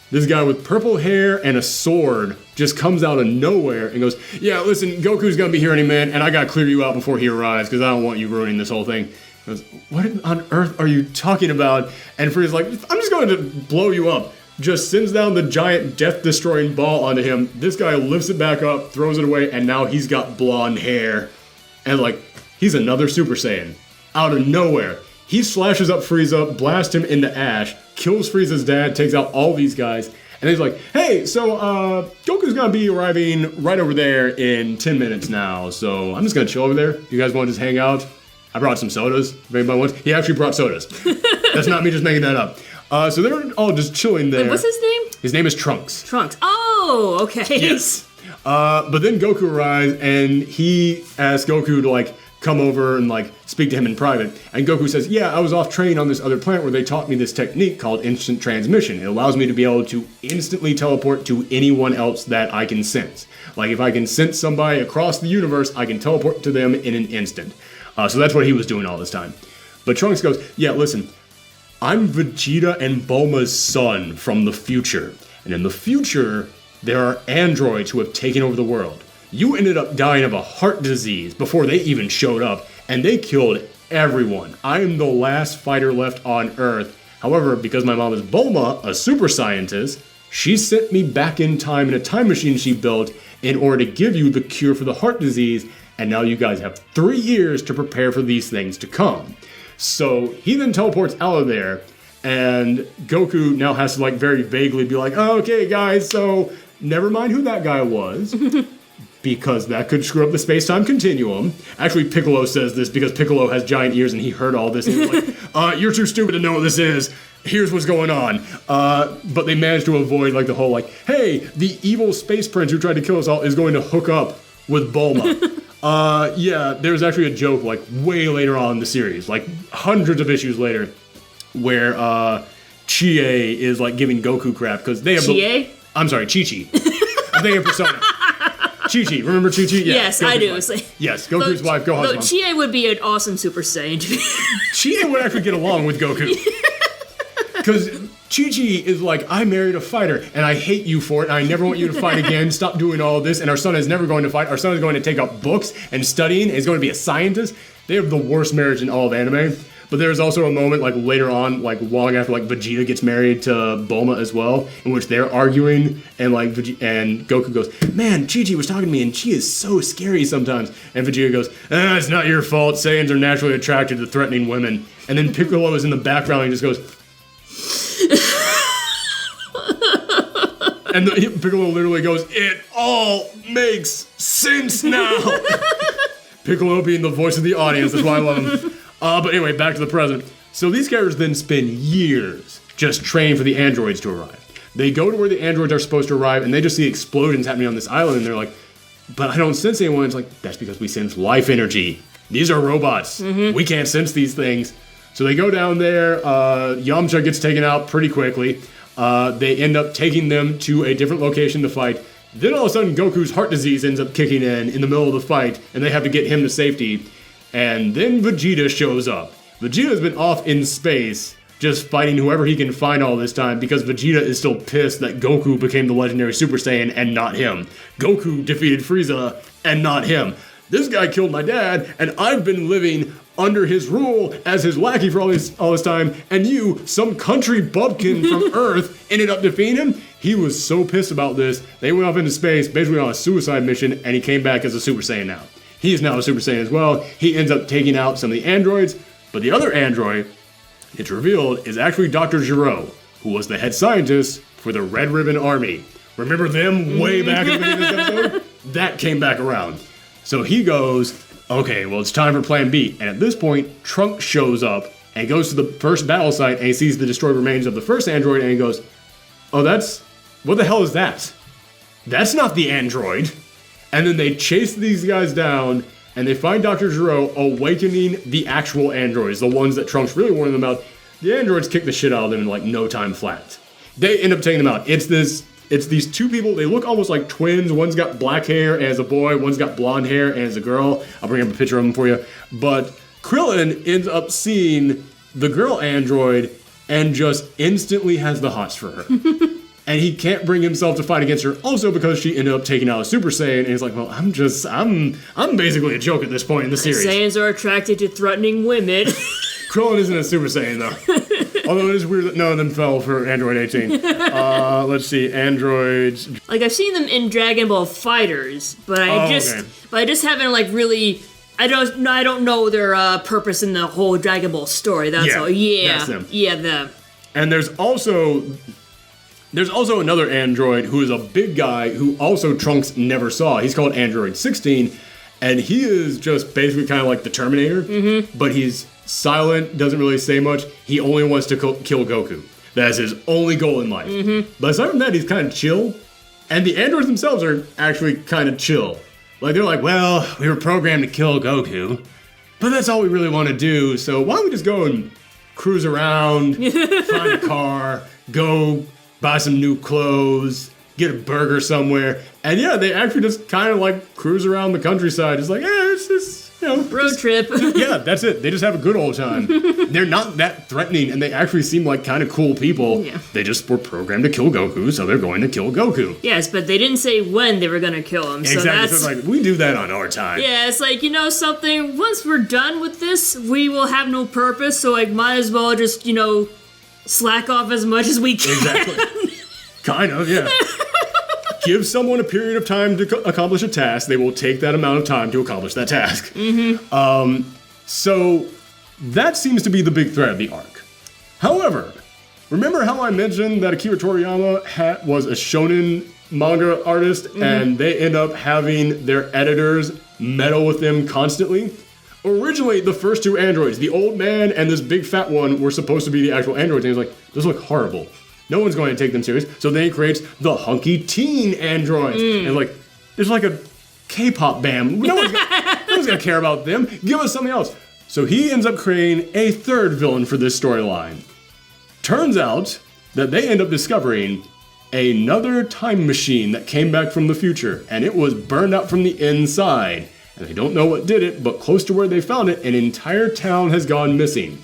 This guy with purple hair and a sword just comes out of nowhere and goes, yeah, listen, Goku's gonna be here any minute, and I gotta clear you out before he arrives, because I don't want you ruining this whole thing. He goes, what on earth are you talking about? And Frieza's like, I'm just going to blow you up. Just sends down the giant death-destroying ball onto him. This guy lifts it back up, throws it away, and now he's got blonde hair. And he's another Super Saiyan. Out of nowhere. He slashes up Frieza, blasts him into ash, kills Frieza's dad, takes out all these guys, and he's like, hey, so Goku's gonna be arriving right over there in 10 minutes now, so I'm just gonna chill over there. You guys wanna just hang out? I brought some sodas, if anybody wants. He actually brought sodas. That's not me just making that up. So they're all just chilling there. Wait, what's his name? His name is Trunks. Trunks. Oh, okay. Yes. But then Goku arrives, and he asks Goku to, come over and, speak to him in private. And Goku says, yeah, I was off training on this other planet where they taught me this technique called instant transmission. It allows me to be able to instantly teleport to anyone else that I can sense. If I can sense somebody across the universe, I can teleport to them in an instant. So that's what he was doing all this time. But Trunks goes, yeah, listen, I'm Vegeta and Bulma's son from the future. And in the future, there are androids who have taken over the world. You ended up dying of a heart disease before they even showed up, and they killed everyone. I am the last fighter left on Earth. However, because my mom is Bulma, a super scientist, she sent me back in time in a time machine she built in order to give you the cure for the heart disease, and now you guys have 3 years to prepare for these things to come. So he then teleports out of there, and Goku now has to like very vaguely be like, oh, okay guys, so never mind who that guy was, because that could screw up the space-time continuum. Actually, Piccolo says this because Piccolo has giant ears and he heard all this, and he was like, you're too stupid to know what this is. Here's what's going on. But they managed to avoid like the whole like, hey, the evil space prince who tried to kill us all is going to hook up with Bulma. Yeah, there's actually a joke like way later on in the series, like hundreds of issues later, where Chie is like giving Goku crap because they have Chie? I'm sorry, Chi-Chi. I'm thinking of Persona. Chi-Chi, remember Chi-Chi? Yeah, Yes, Goku's I do. wife. Yes, Goku's wife, Gohan's mom. Chie would be an awesome Super Saiyan. Chie would actually get along with Goku. Because Chi-Chi is like, I married a fighter, and I hate you for it, and I never want you to fight again. Stop doing all this, and our son is never going to fight. Our son is going to take up books and studying, and he's going to be a scientist. They have the worst marriage in all of anime. But there's also a moment, like, later on, like, long after, like, Vegeta gets married to Bulma as well, in which they're arguing, and, like, and Goku goes, man, Chi-Chi was talking to me, and she is so scary sometimes. And Vegeta goes, it's not your fault. Saiyans are naturally attracted to threatening women. And then Piccolo is in the background, and he just goes... and Piccolo literally goes, it all makes sense now. Piccolo being the voice of the audience, that's why I love him. But anyway, back to the present. So these characters then spend years just training for the androids to arrive. They go to where the androids are supposed to arrive, and they just see explosions happening on this island, and they're like, but I don't sense anyone. It's like, that's because we sense life energy. These are robots. We can't sense these things. So they go down there. Yamcha gets taken out pretty quickly. They end up taking them to a different location to fight. Then all of a sudden, Goku's heart disease ends up kicking in the middle of the fight, and they have to get him to safety. And then Vegeta shows up. Vegeta's been off in space, just fighting whoever he can find all this time, because Vegeta is still pissed that Goku became the legendary Super Saiyan and not him. Goku defeated Frieza and not him. This guy killed my dad, and I've been living under his rule as his lackey for all this time, and you, some country bumpkin from Earth, ended up defeating him? He was so pissed about this, they went off into space, basically on a suicide mission, and he came back as a Super Saiyan now. He is now a Super Saiyan as well. He ends up taking out some of the androids, but the other android, it's revealed, is actually Dr. Gero, who was the head scientist for the Red Ribbon Army. Remember them way back at the beginning of this episode? That came back around. So he goes, okay, well, it's time for Plan B. And at this point, Trunks shows up and goes to the first battle site and he sees the destroyed remains of the first android and he goes, oh, what the hell is that? That's not the android. And then they chase these guys down and they find Dr. Gero awakening the actual androids, the ones that Trunks really warned them about. The androids kick the shit out of them in like no time flat. They end up taking them out. It's these two people, they look almost like twins. One's got black hair as a boy, one's got blonde hair as a girl. I'll bring up a picture of them for you. But Krillin ends up seeing the girl android and just instantly has the hots for her. And he can't bring himself to fight against her, also because she ended up taking out a Super Saiyan, and he's like, well, I'm basically a joke at this point in the series. Saiyans are attracted to threatening women. Krillin isn't a Super Saiyan, though. Although it is weird that none of them fell for Android 18. Let's see, androids. Like, I've seen them in Dragon Ball Fighters, but I just haven't, like, really... I don't know their purpose in the whole Dragon Ball story, that's all. Yeah, that's them. Yeah, them. And there's also another android who is a big guy who also Trunks never saw. He's called Android 16, and he is just basically kind of like the Terminator, but he's silent, doesn't really say much. He only wants to kill Goku. That is his only goal in life. But aside from that, he's kind of chill, and the androids themselves are actually kind of chill. Like, they're like, well, we were programmed to kill Goku, but that's all we really want to do, so why don't we just go and cruise around, find a car, go buy some new clothes, get a burger somewhere. And yeah, they actually just kind of like cruise around the countryside. It's like, road trip. Yeah, that's it. They just have a good old time. They're not that threatening, and they actually seem like kind of cool people. Yeah. They just were programmed to kill Goku, so they're going to kill Goku. Yes, but they didn't say when they were going to kill him. Exactly. So that's So it's like, we do that on our time. Yeah, it's like, something, once we're done with this, we will have no purpose, so might as well just, slack off as much as we can. Exactly. Kind of, yeah. Give someone a period of time to accomplish a task, they will take that amount of time to accomplish that task. So that seems to be the big thread of the arc. However, remember how I mentioned that Akira Toriyama was a shonen manga artist and they end up having their editors meddle with them constantly? Originally, the first two androids, the old man and this big fat one, were supposed to be the actual androids, and he was like, those look horrible. No one's going to take them serious. So then he creates the hunky teen androids. And there's like a K-pop band. No one's going to care about them. Give us something else. So he ends up creating a third villain for this storyline. Turns out that they end up discovering another time machine that came back from the future, and it was burned out from the inside. And they don't know what did it, but close to where they found it, an entire town has gone missing.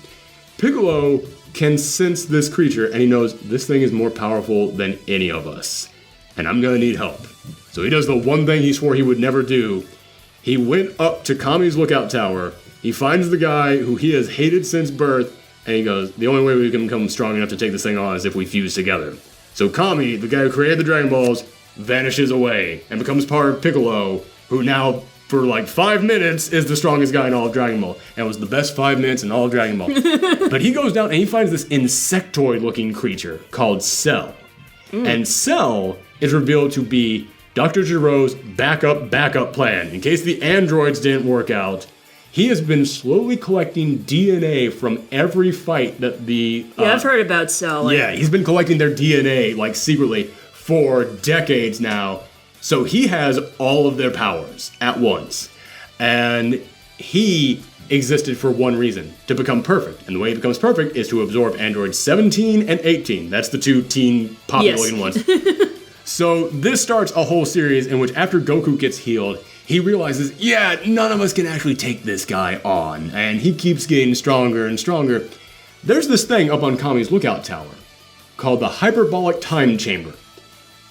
Piccolo can sense this creature, and he knows this thing is more powerful than any of us, and I'm gonna need help. So he does the one thing he swore he would never do. He went up to Kami's lookout tower, he finds the guy who he has hated since birth, and he goes, the only way we can become strong enough to take this thing on is if we fuse together. So Kami, the guy who created the Dragon Balls, vanishes away, and becomes part of Piccolo, who now, for 5 minutes, is the strongest guy in all of Dragon Ball. And was the best 5 minutes in all of Dragon Ball. But he goes down and he finds this insectoid-looking creature called Cell. And Cell is revealed to be Dr. Giro's backup plan. In case the androids didn't work out, he has been slowly collecting DNA from every fight that the... I've heard about Cell. Yeah, he's been collecting their DNA, secretly, for decades now. So he has all of their powers at once. And he existed for one reason, to become perfect. And the way he becomes perfect is to absorb androids 17 and 18. That's the two teen popular-looking ones. So this starts a whole series in which after Goku gets healed, he realizes, none of us can actually take this guy on. And he keeps getting stronger and stronger. There's this thing up on Kami's lookout tower called the Hyperbolic Time Chamber.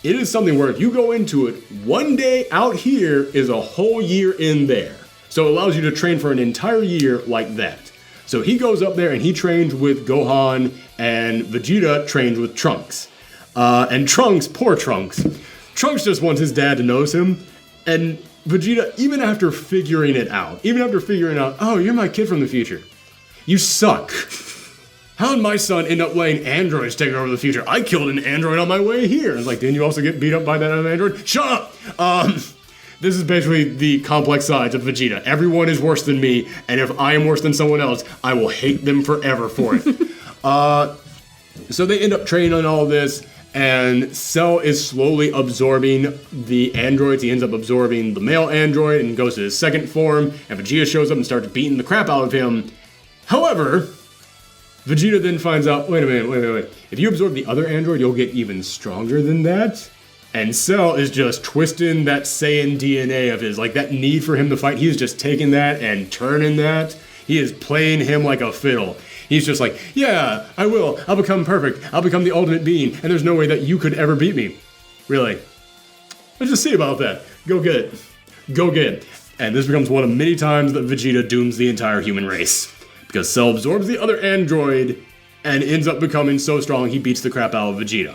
It is something where if you go into it, one day out here is a whole year in there. So it allows you to train for an entire year like that. So he goes up there and he trains with Gohan, and Vegeta trains with Trunks. And Trunks, poor Trunks. Trunks just wants his dad to notice him. And Vegeta, even after figuring out, oh, you're my kid from the future. You suck. How did my son end up letting androids take over the future? I killed an android on my way here. It's didn't you also get beat up by that other android? Shut up! This is basically the complex sides of Vegeta. Everyone is worse than me, and if I am worse than someone else, I will hate them forever for it. So they end up training on all this, and Cell is slowly absorbing the androids. He ends up absorbing the male android and goes to his second form, and Vegeta shows up and starts beating the crap out of him. However, Vegeta then finds out, wait a minute. If you absorb the other android, you'll get even stronger than that. And Cell is just twisting that Saiyan DNA of his, that need for him to fight. He's just taking that and turning that. He is playing him like a fiddle. He's just yeah, I will. I'll become perfect. I'll become the ultimate being, and there's no way that you could ever beat me. Really. Let's just see about that. Go get it. Go get it. And this becomes one of many times that Vegeta dooms the entire human race. Because Cell absorbs the other android and ends up becoming so strong he beats the crap out of Vegeta.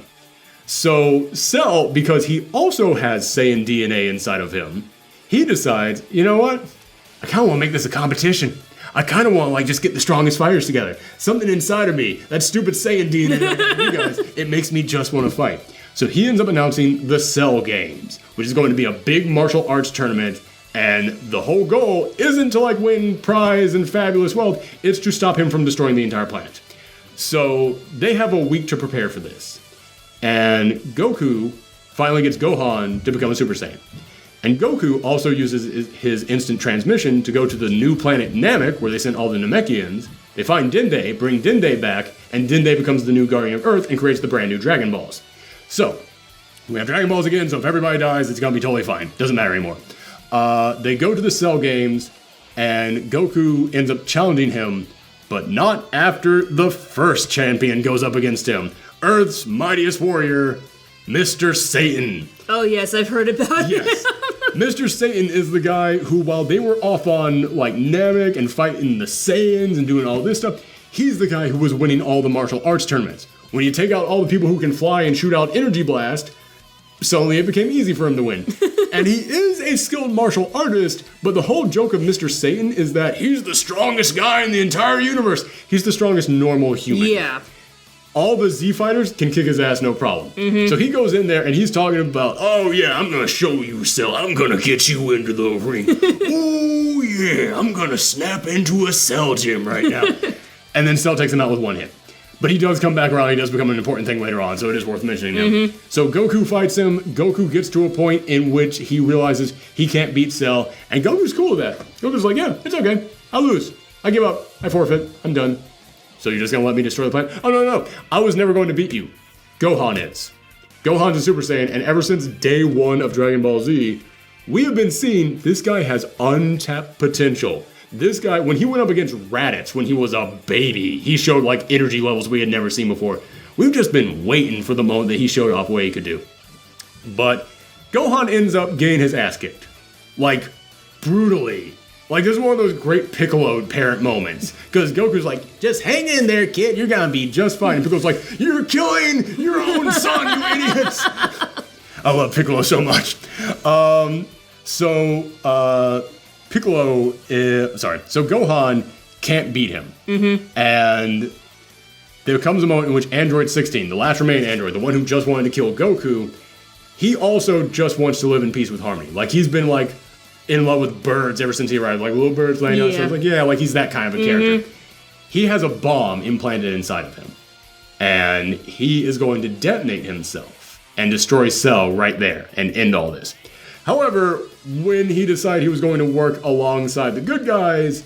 So Cell, because he also has Saiyan DNA inside of him, he decides, you know what? I kind of want to make this a competition. I kind of want to just get the strongest fighters together. Something inside of me, that stupid Saiyan DNA, you guys, it makes me just want to fight. So he ends up announcing the Cell Games, which is going to be a big martial arts tournament. And the whole goal isn't to win prize and fabulous wealth, it's to stop him from destroying the entire planet. So they have a week to prepare for this. And Goku finally gets Gohan to become a Super Saiyan. And Goku also uses his instant transmission to go to the new planet Namek, where they sent all the Namekians. They find Dende, bring Dende back, and Dende becomes the new Guardian of Earth and creates the brand new Dragon Balls. So, we have Dragon Balls again, so if everybody dies, it's gonna be totally fine. Doesn't matter anymore. They go to the Cell Games, And Goku ends up challenging him, but not after the first champion goes up against him. Earth's mightiest warrior, Mr. Satan. Oh yes, I've heard about it. Yes. Mr. Satan is the guy who, while they were off on like Namek and fighting the Saiyans and doing all this stuff, he's the guy who was winning all the martial arts tournaments. When you take out all the people who can fly and shoot out energy blast, suddenly it became easy for him to win. And he is a skilled martial artist, but the whole joke of Mr. Satan is that he's the strongest guy in the entire universe. He's the strongest normal human. Yeah. All the Z fighters can kick his ass no problem. So he goes in there and he's talking about, oh yeah, I'm gonna show you, Cell. I'm gonna get you into the ring. Oh yeah, I'm gonna snap into a Cell gym right now. And then Cell takes him out with one hit. But he does come back around. He does become an important thing later on, so it is worth mentioning him. So Goku fights him. Goku gets to a point in which he realizes he can't beat Cell, and Goku's cool with that. Goku's like, yeah, it's okay. I'll lose. I give up. I forfeit. I'm done. So you're just gonna let me destroy the planet? Oh, no. I was never going to beat you. Gohan is. Gohan's a Super Saiyan, and ever since day one of Dragon Ball Z, we have been seeing this guy has untapped potential. This guy, when he went up against Raditz when he was a baby, he showed like energy levels we had never seen before. We've just been waiting for the moment that he showed off what he could do. But Gohan ends up getting his ass kicked. Like, brutally. Like, this is one of those great Piccolo parent moments. Because Goku's like, just hang in there, kid. You're gonna be just fine. And Piccolo's like, you're killing your own son, you idiots. I love Piccolo so much. So Gohan can't beat him. And there comes a moment in which Android 16, the last remaining android, the one who just wanted to kill Goku, he also just wants to live in peace with harmony. Like, he's been like in love with birds ever since he arrived. Like, little birds laying out. So it's like, yeah, like he's that kind of a character. He has a bomb implanted inside of him. And he is going to detonate himself and destroy Cell right there and end all this. However, when he decided he was going to work alongside the good guys,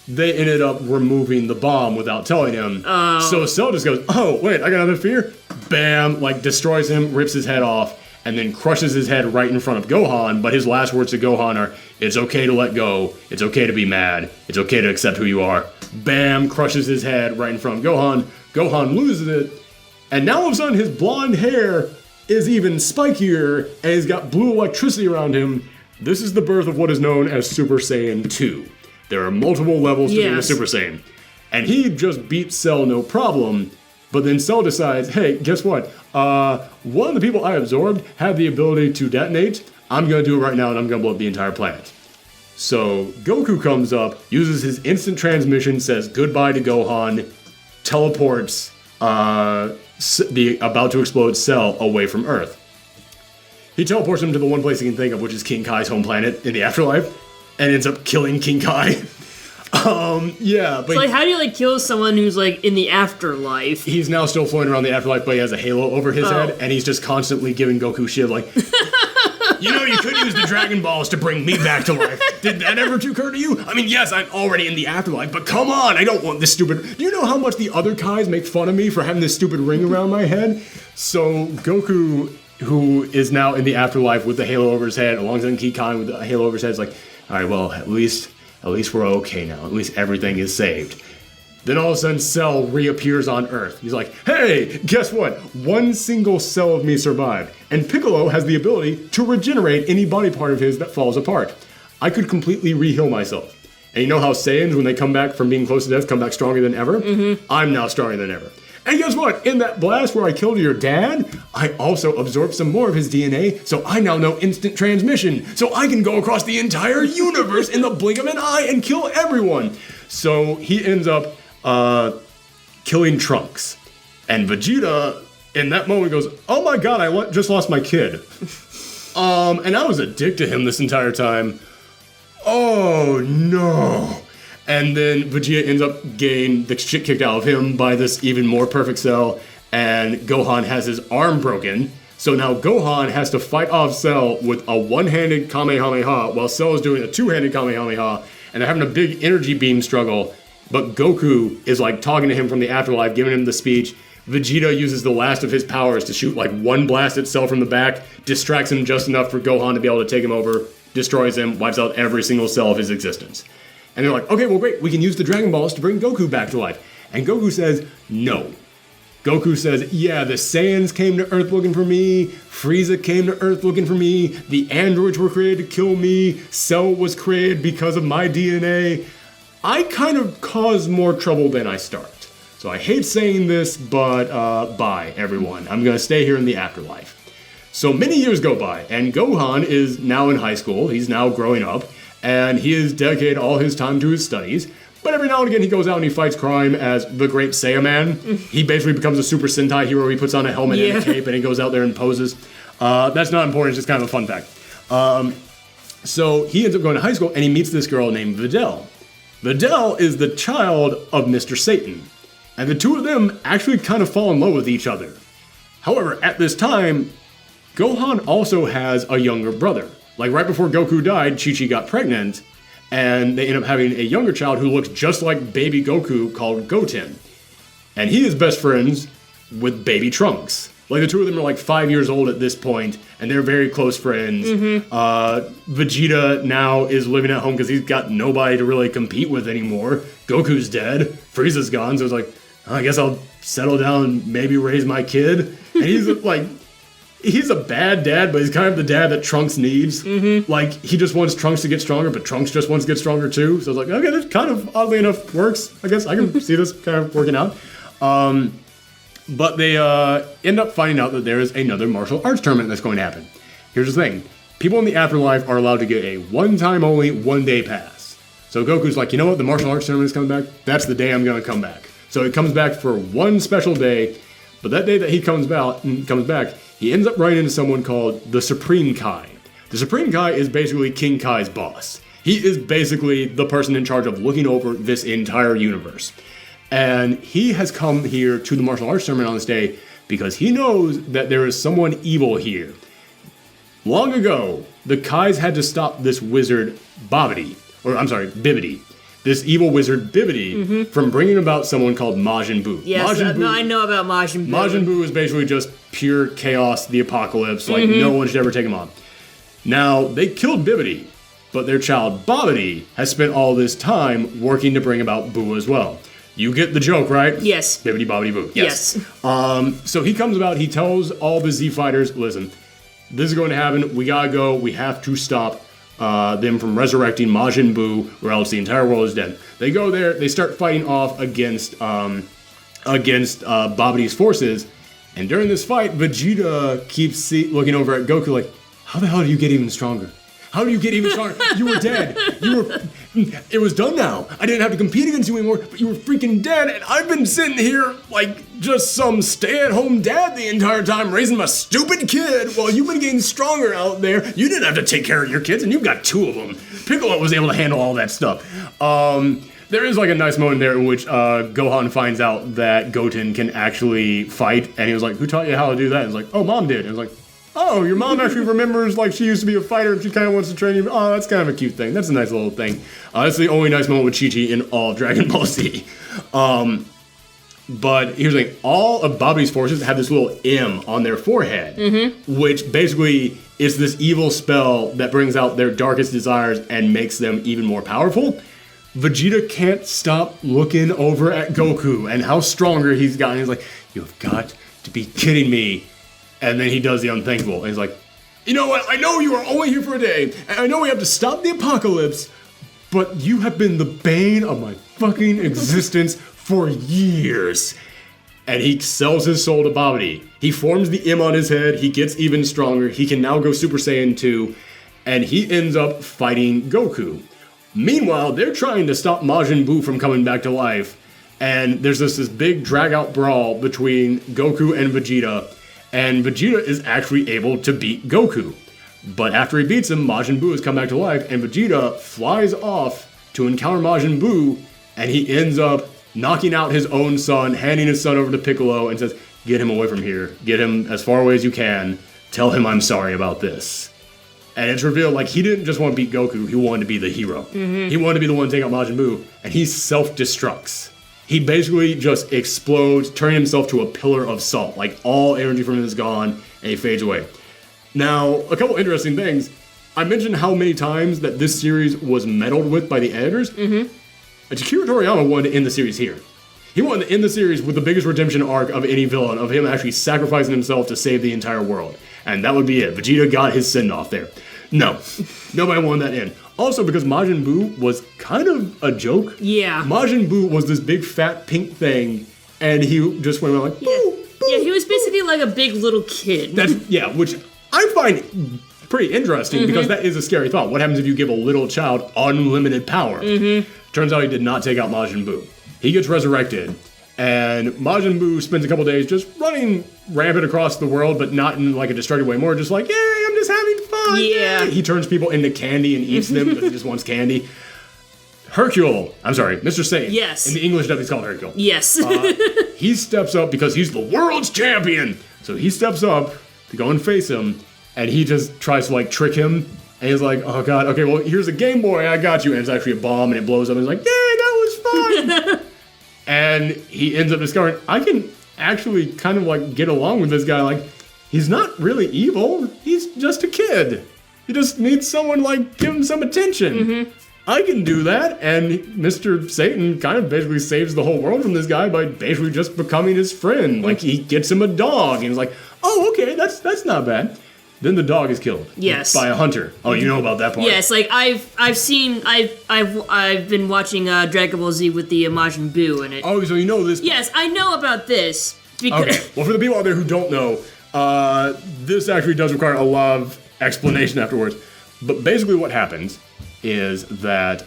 they ended up removing the bomb without telling him. So Cell just goes, oh, wait, I got another fear? Bam, like destroys him, rips his head off, and then crushes his head right in front of Gohan. But his last words to Gohan are, it's okay to let go, it's okay to be mad, it's okay to accept who you are. Bam, crushes his head right in front of Gohan. Gohan loses it, and now all of a sudden his blonde hair is even spikier, and he's got blue electricity around him. This is the birth of what is known as Super Saiyan 2. There are multiple levels to being a Super Saiyan. And he just beat Cell no problem, but then Cell decides, hey, guess what? One of the people I absorbed had the ability to detonate. I'm going to do it right now, and I'm going to blow up the entire planet. So Goku comes up, uses his instant transmission, says goodbye to Gohan, teleports the about to explode Cell away from Earth. He teleports him to the one place he can think of, which is King Kai's home planet in the afterlife, and ends up killing King Kai. But so, like, how do you, like, kill someone who's, like, in the afterlife? He's now still floating around the afterlife, but he has a halo over his head, and he's just constantly giving Goku shit, like, you know, you could use the Dragon Balls to bring me back to life. Did that ever occur to you? I mean, yes, I'm already in the afterlife, but come on, I don't want this stupid... Do you know how much the other Kais make fun of me for having this stupid ring around my head? So, Goku, who is now in the afterlife with the halo over his head, alongside King Kai with the halo over his head, is like, all right, well, at least we're okay now. At least everything is saved. Then all of a sudden, Cell reappears on Earth. He's like, hey, guess what? One single cell of me survived. And Piccolo has the ability to regenerate any body part of his that falls apart. I could completely re-heal myself. And you know how Saiyans, when they come back from being close to death, come back stronger than ever? I'm now stronger than ever. And guess what? In that blast where I killed your dad, I also absorbed some more of his DNA, so I now know instant transmission. So I can go across the entire universe in the blink of an eye and kill everyone. So he ends up killing Trunks. And Vegeta, in that moment, goes, oh my god, I just lost my kid. And I was a dick to him this entire time. Oh no. And then Vegeta ends up getting the shit kicked out of him by this even more perfect Cell, and Gohan has his arm broken. So now Gohan has to fight off Cell with a one-handed Kamehameha, while Cell is doing a two-handed Kamehameha, and they're having a big energy beam struggle. But Goku is like talking to him from the afterlife, giving him the speech. Vegeta uses the last of his powers to shoot like one blast at Cell from the back, distracts him just enough for Gohan to be able to take him over, destroys him, wipes out every single cell of his existence. And they're like, okay, well, great, we can use the Dragon Balls to bring Goku back to life. And Goku says, no. Goku says, yeah, the Saiyans came to Earth looking for me, Frieza came to Earth looking for me, the androids were created to kill me, Cell was created because of my DNA. I kind of cause more trouble than I start. So I hate saying this, but bye, everyone. I'm gonna stay here in the afterlife. So many years go by, and Gohan is now in high school, he's now growing up, and he has dedicated all his time to his studies. But every now and again, he goes out and he fights crime as the Great Saiyan. He basically becomes a Super Sentai hero. He puts on a helmet and a cape, and he goes out there and poses. That's not important. It's just kind of a fun fact. So he ends up going to high school, and he meets this girl named Videl. Videl is the child of Mr. Satan. And the two of them actually kind of fall in love with each other. However, at this time, Gohan also has a younger brother. Like right before Goku died, Chi-Chi got pregnant. And they end up having a younger child who looks just like baby Goku called Goten. And he is best friends with baby Trunks. Like the two of them are like 5 years old at this point, and they're very close friends. Vegeta now is living at home because he's got nobody to really compete with anymore. Goku's dead, Frieza's gone, so it's like, I guess I'll settle down and maybe raise my kid. And he's like... He's a bad dad, but he's kind of the dad that Trunks needs. Like, he just wants Trunks to get stronger, but Trunks just wants to get stronger too. So it's like, okay, that kind of, oddly enough, works. I guess I can see this kind of working out. But they end up finding out that there is another martial arts tournament that's going to happen. Here's the thing. People in the afterlife are allowed to get a one-time only, one-day pass. So Goku's like, you know what, the martial arts tournament is coming back? That's the day I'm going to come back. So he comes back for one special day, but that day that he comes back, he ends up running into someone called the Supreme Kai. The Supreme Kai is basically King Kai's boss. He is basically the person in charge of looking over this entire universe. And he has come here to the martial arts tournament on this day because he knows that there is someone evil here. Long ago, the Kais had to stop this wizard Bibbidi. This evil wizard Bibbidi from bringing about someone called Majin Buu. Yes, I know about Majin Buu. Majin Buu is basically just pure chaos, the apocalypse, like no one should ever take him on. Now, they killed Bibbidi, but their child Bobbidi has spent all this time working to bring about Buu as well. You get the joke, right? Yes. Bibbidi Bobbidi Boo. Yes. So he comes about, he tells all the Z fighters, listen, this is going to happen, we gotta go, we have to stop them from resurrecting Majin Buu, or else the entire world is dead. They go there, they start fighting off against Babbidi's forces, and during this fight, Vegeta keeps looking over at Goku like, how the hell do you get even stronger? How do you get even stronger? You were dead. It was done now. I didn't have to compete against you anymore, but you were freaking dead, and I've been sitting here like just some stay-at-home dad the entire time raising my stupid kid while you've been getting stronger out there. You didn't have to take care of your kids, and you've got two of them. Piccolo was able to handle all that stuff. There is like a nice moment there in which Gohan finds out that Goten can actually fight, and he was like, who taught you how to do that? And he's like, oh, Mom did. And I was like, oh, your mom actually remembers, like, she used to be a fighter and she kind of wants to train you. Oh, that's kind of a cute thing. That's a nice little thing. That's the only nice moment with Chi-Chi in all of Dragon Ball Z. But here's the thing. All of Babbidi's forces have this little M on their forehead, which basically is this evil spell that brings out their darkest desires and makes them even more powerful. Vegeta can't stop looking over at Goku and how stronger he's gotten. He's like, you have got to be kidding me. And then he does the unthinkable. And he's like, you know what? I know you are only here for a day. And I know we have to stop the apocalypse. But you have been the bane of my fucking existence for years. And he sells his soul to Bobbidi. He forms the M on his head. He gets even stronger. He can now go Super Saiyan 2. And he ends up fighting Goku. Meanwhile, they're trying to stop Majin Buu from coming back to life. And there's this big drag-out brawl between Goku and Vegeta. And Vegeta is actually able to beat Goku. But after he beats him, Majin Buu has come back to life, and Vegeta flies off to encounter Majin Buu, and he ends up knocking out his own son, handing his son over to Piccolo, and says, get him away from here. Get him as far away as you can. Tell him I'm sorry about this. And it's revealed, like, he didn't just want to beat Goku, he wanted to be the hero. He wanted to be the one to take out Majin Buu, and he self-destructs. He basically just explodes, turning himself to a pillar of salt. Like, all energy from him is gone, and he fades away. Now, a couple interesting things. I mentioned how many times that this series was meddled with by the editors. Mm-hmm. Akira Toriyama wanted to end the series here. He wanted to end the series with the biggest redemption arc of any villain, of him actually sacrificing himself to save the entire world. And that would be it. Vegeta got his send-off there. No. Nobody wanted that in. Also, because Majin Buu was kind of a joke. Yeah. Majin Buu was this big fat pink thing, and he just went around like, boo, boo, yeah, he was basically like a big little kid. Which I find pretty interesting, because that is a scary thought. What happens if you give a little child unlimited power? Turns out he did not take out Majin Buu. He gets resurrected, and Majin Buu spends a couple days just running rampant across the world, but not in like a destructive way, more just like, yay, I'm just having fun. Yeah. Yay. He turns people into candy and eats them because he just wants candy. Mr. Saiyan. Yes. In the English dub, he's called Hercule. Yes. He steps up because he's the world's champion. So he steps up to go and face him, and he just tries to like trick him. And he's like, oh god, okay, well, here's a Game Boy, I got you. And it's actually a bomb, and it blows up, and he's like, yay, that was fun. And he ends up discovering, I can actually kind of like get along with this guy. Like, he's not really evil. He's just a kid. He just needs someone like give him some attention. I can do that. And Mr. Satan kind of basically saves the whole world from this guy by basically just becoming his friend. Like, he gets him a dog, and he's like, oh, okay, that's not bad. Then the dog is killed. Yes. By a hunter. Oh, you know about that part. Yes, like I've been watching Dragon Ball Z with the Majin Buu in it. Oh, so you know this. Yes, I know about this. Because Okay. Well, for the people out there who don't know, this actually does require a lot of explanation afterwards. But basically what happens is that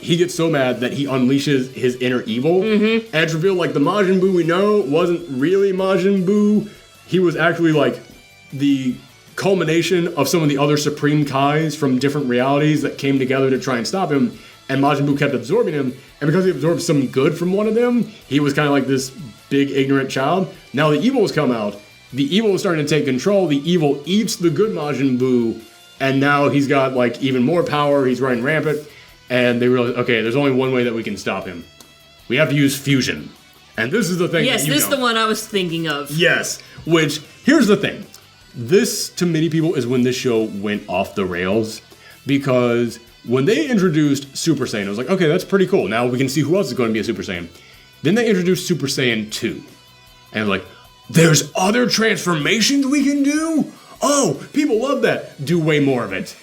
he gets so mad that he unleashes his inner evil. And it's revealed like the Majin Buu we know wasn't really Majin Buu. He was actually like the culmination of some of the other Supreme Kais from different realities that came together to try and stop him, and Majin Buu kept absorbing him, and because he absorbed some good from one of them, he was kind of like this big ignorant child. Now the evil has come out, the evil is starting to take control, the evil eats the good Majin Buu, and now he's got like even more power, he's running rampant, and they realize, okay, there's only one way that we can stop him. We have to use fusion. And this is the thing. yes, this is the one I was thinking of. Yes, which, here's the thing. This, to many people, is when this show went off the rails. Because when they introduced Super Saiyan, I was like, okay, that's pretty cool. Now we can see who else is going to be a Super Saiyan. Then they introduced Super Saiyan 2. And I was like, there's other transformations we can do? Oh, people love that. Do way more of it.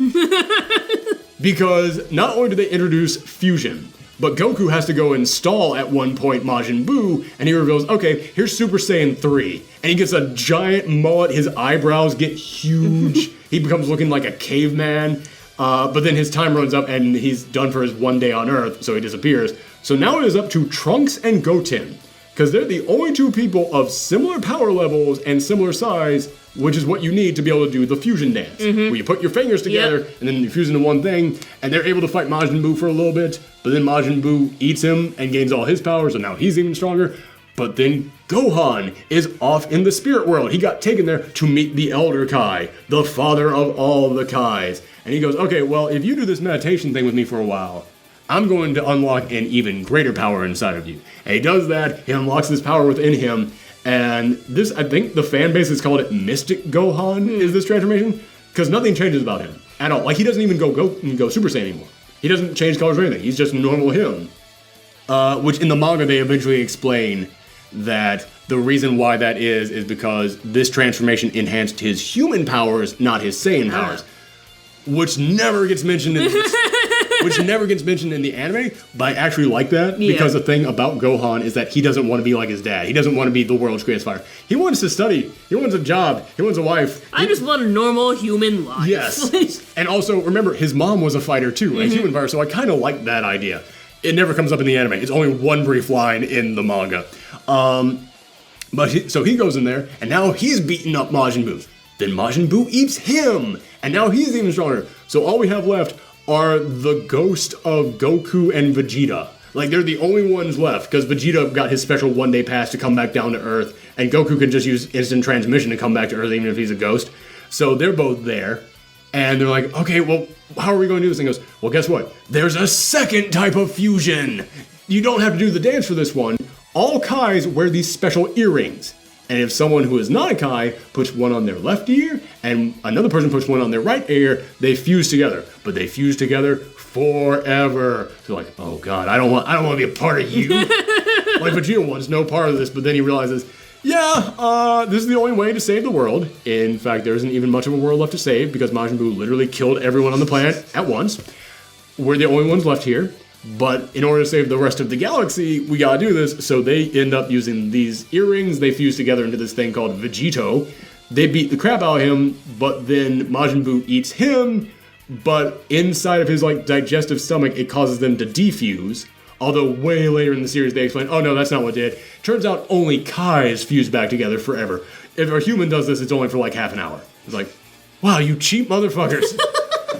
Because not only do they introduce fusion, but Goku has to go install at one point Majin Buu, and he reveals, okay, here's Super Saiyan 3. And he gets a giant mullet, his eyebrows get huge, he becomes looking like a caveman, but then his time runs up and he's done for his one day on Earth, so he disappears. So now it is up to Trunks and Goten, because they're the only two people of similar power levels and similar size, which is what you need to be able to do the fusion dance, where you put your fingers together and then you fuse into one thing, and they're able to fight Majin Buu for a little bit, but then Majin Buu eats him and gains all his powers, so now he's even stronger. But then Gohan is off in the spirit world. He got taken there to meet the Elder Kai, the father of all the Kais. And he goes, okay, well, if you do this meditation thing with me for a while, I'm going to unlock an even greater power inside of you. And he does that, he unlocks this power within him, and this, I think the fan base has called it Mystic Gohan, is this transformation, because nothing changes about him at all. Like, he doesn't even go Super Saiyan anymore. He doesn't change colors or anything. He's just normal him. Which in the manga they eventually explain that the reason why that is because this transformation enhanced his human powers, not his Saiyan powers. Which never gets mentioned in the anime, but I actually like that, because the thing about Gohan is that he doesn't want to be like his dad. He doesn't want to be the world's greatest fighter. He wants to study. He wants a job. He wants a wife. I just want a normal human life. Yes. And also, remember, his mom was a fighter too, a human fighter, so I kind of like that idea. It never comes up in the anime. It's only one brief line in the manga. So he goes in there, and now he's beating up Majin Buu. Then Majin Buu eats him, and now he's even stronger. So all we have left are the ghost of Goku and Vegeta. Like, they're the only ones left, because Vegeta got his special one-day pass to come back down to Earth, and Goku can just use instant transmission to come back to Earth even if he's a ghost. So they're both there, and they're like, okay, well, how are we going to do this? And he goes, well, guess what? There's a second type of fusion. You don't have to do the dance for this one. All Kais wear these special earrings. And if someone who is not a Kai puts one on their left ear and another person puts one on their right ear, they fuse together. But they fuse together forever. So like, oh god, I don't want to be a part of you. Like Vegeta wants no part of this, but then he realizes, yeah, this is the only way to save the world. In fact, there isn't even much of a world left to save because Majin Buu literally killed everyone on the planet at once. We're the only ones left here. But in order to save the rest of the galaxy, we gotta do this. So they end up using these earrings. They fuse together into this thing called Vegito. They beat the crap out of him, but then Majin Buu eats him. But inside of his like digestive stomach, it causes them to defuse. Although way later in the series they explain, oh no, that's not what it did. Turns out only Kais fuse back together forever. If a human does this, it's only for like half an hour. It's like, wow, you cheap motherfuckers.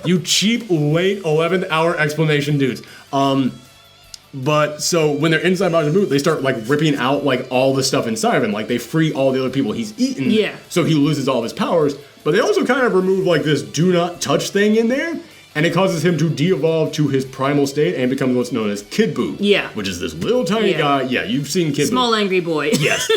You cheap late 11th hour explanation dudes. But so when they're inside Majin Buu, they start like ripping out like all the stuff inside of him. Like they free all the other people he's eaten. Yeah. So he loses all of his powers. But they also kind of remove like this do not touch thing in there. And it causes him to de-evolve to his primal state and becomes what's known as Kid Buu. Yeah. Which is this little tiny guy. Yeah, you've seen Kid Buu. Small angry boy. Yes.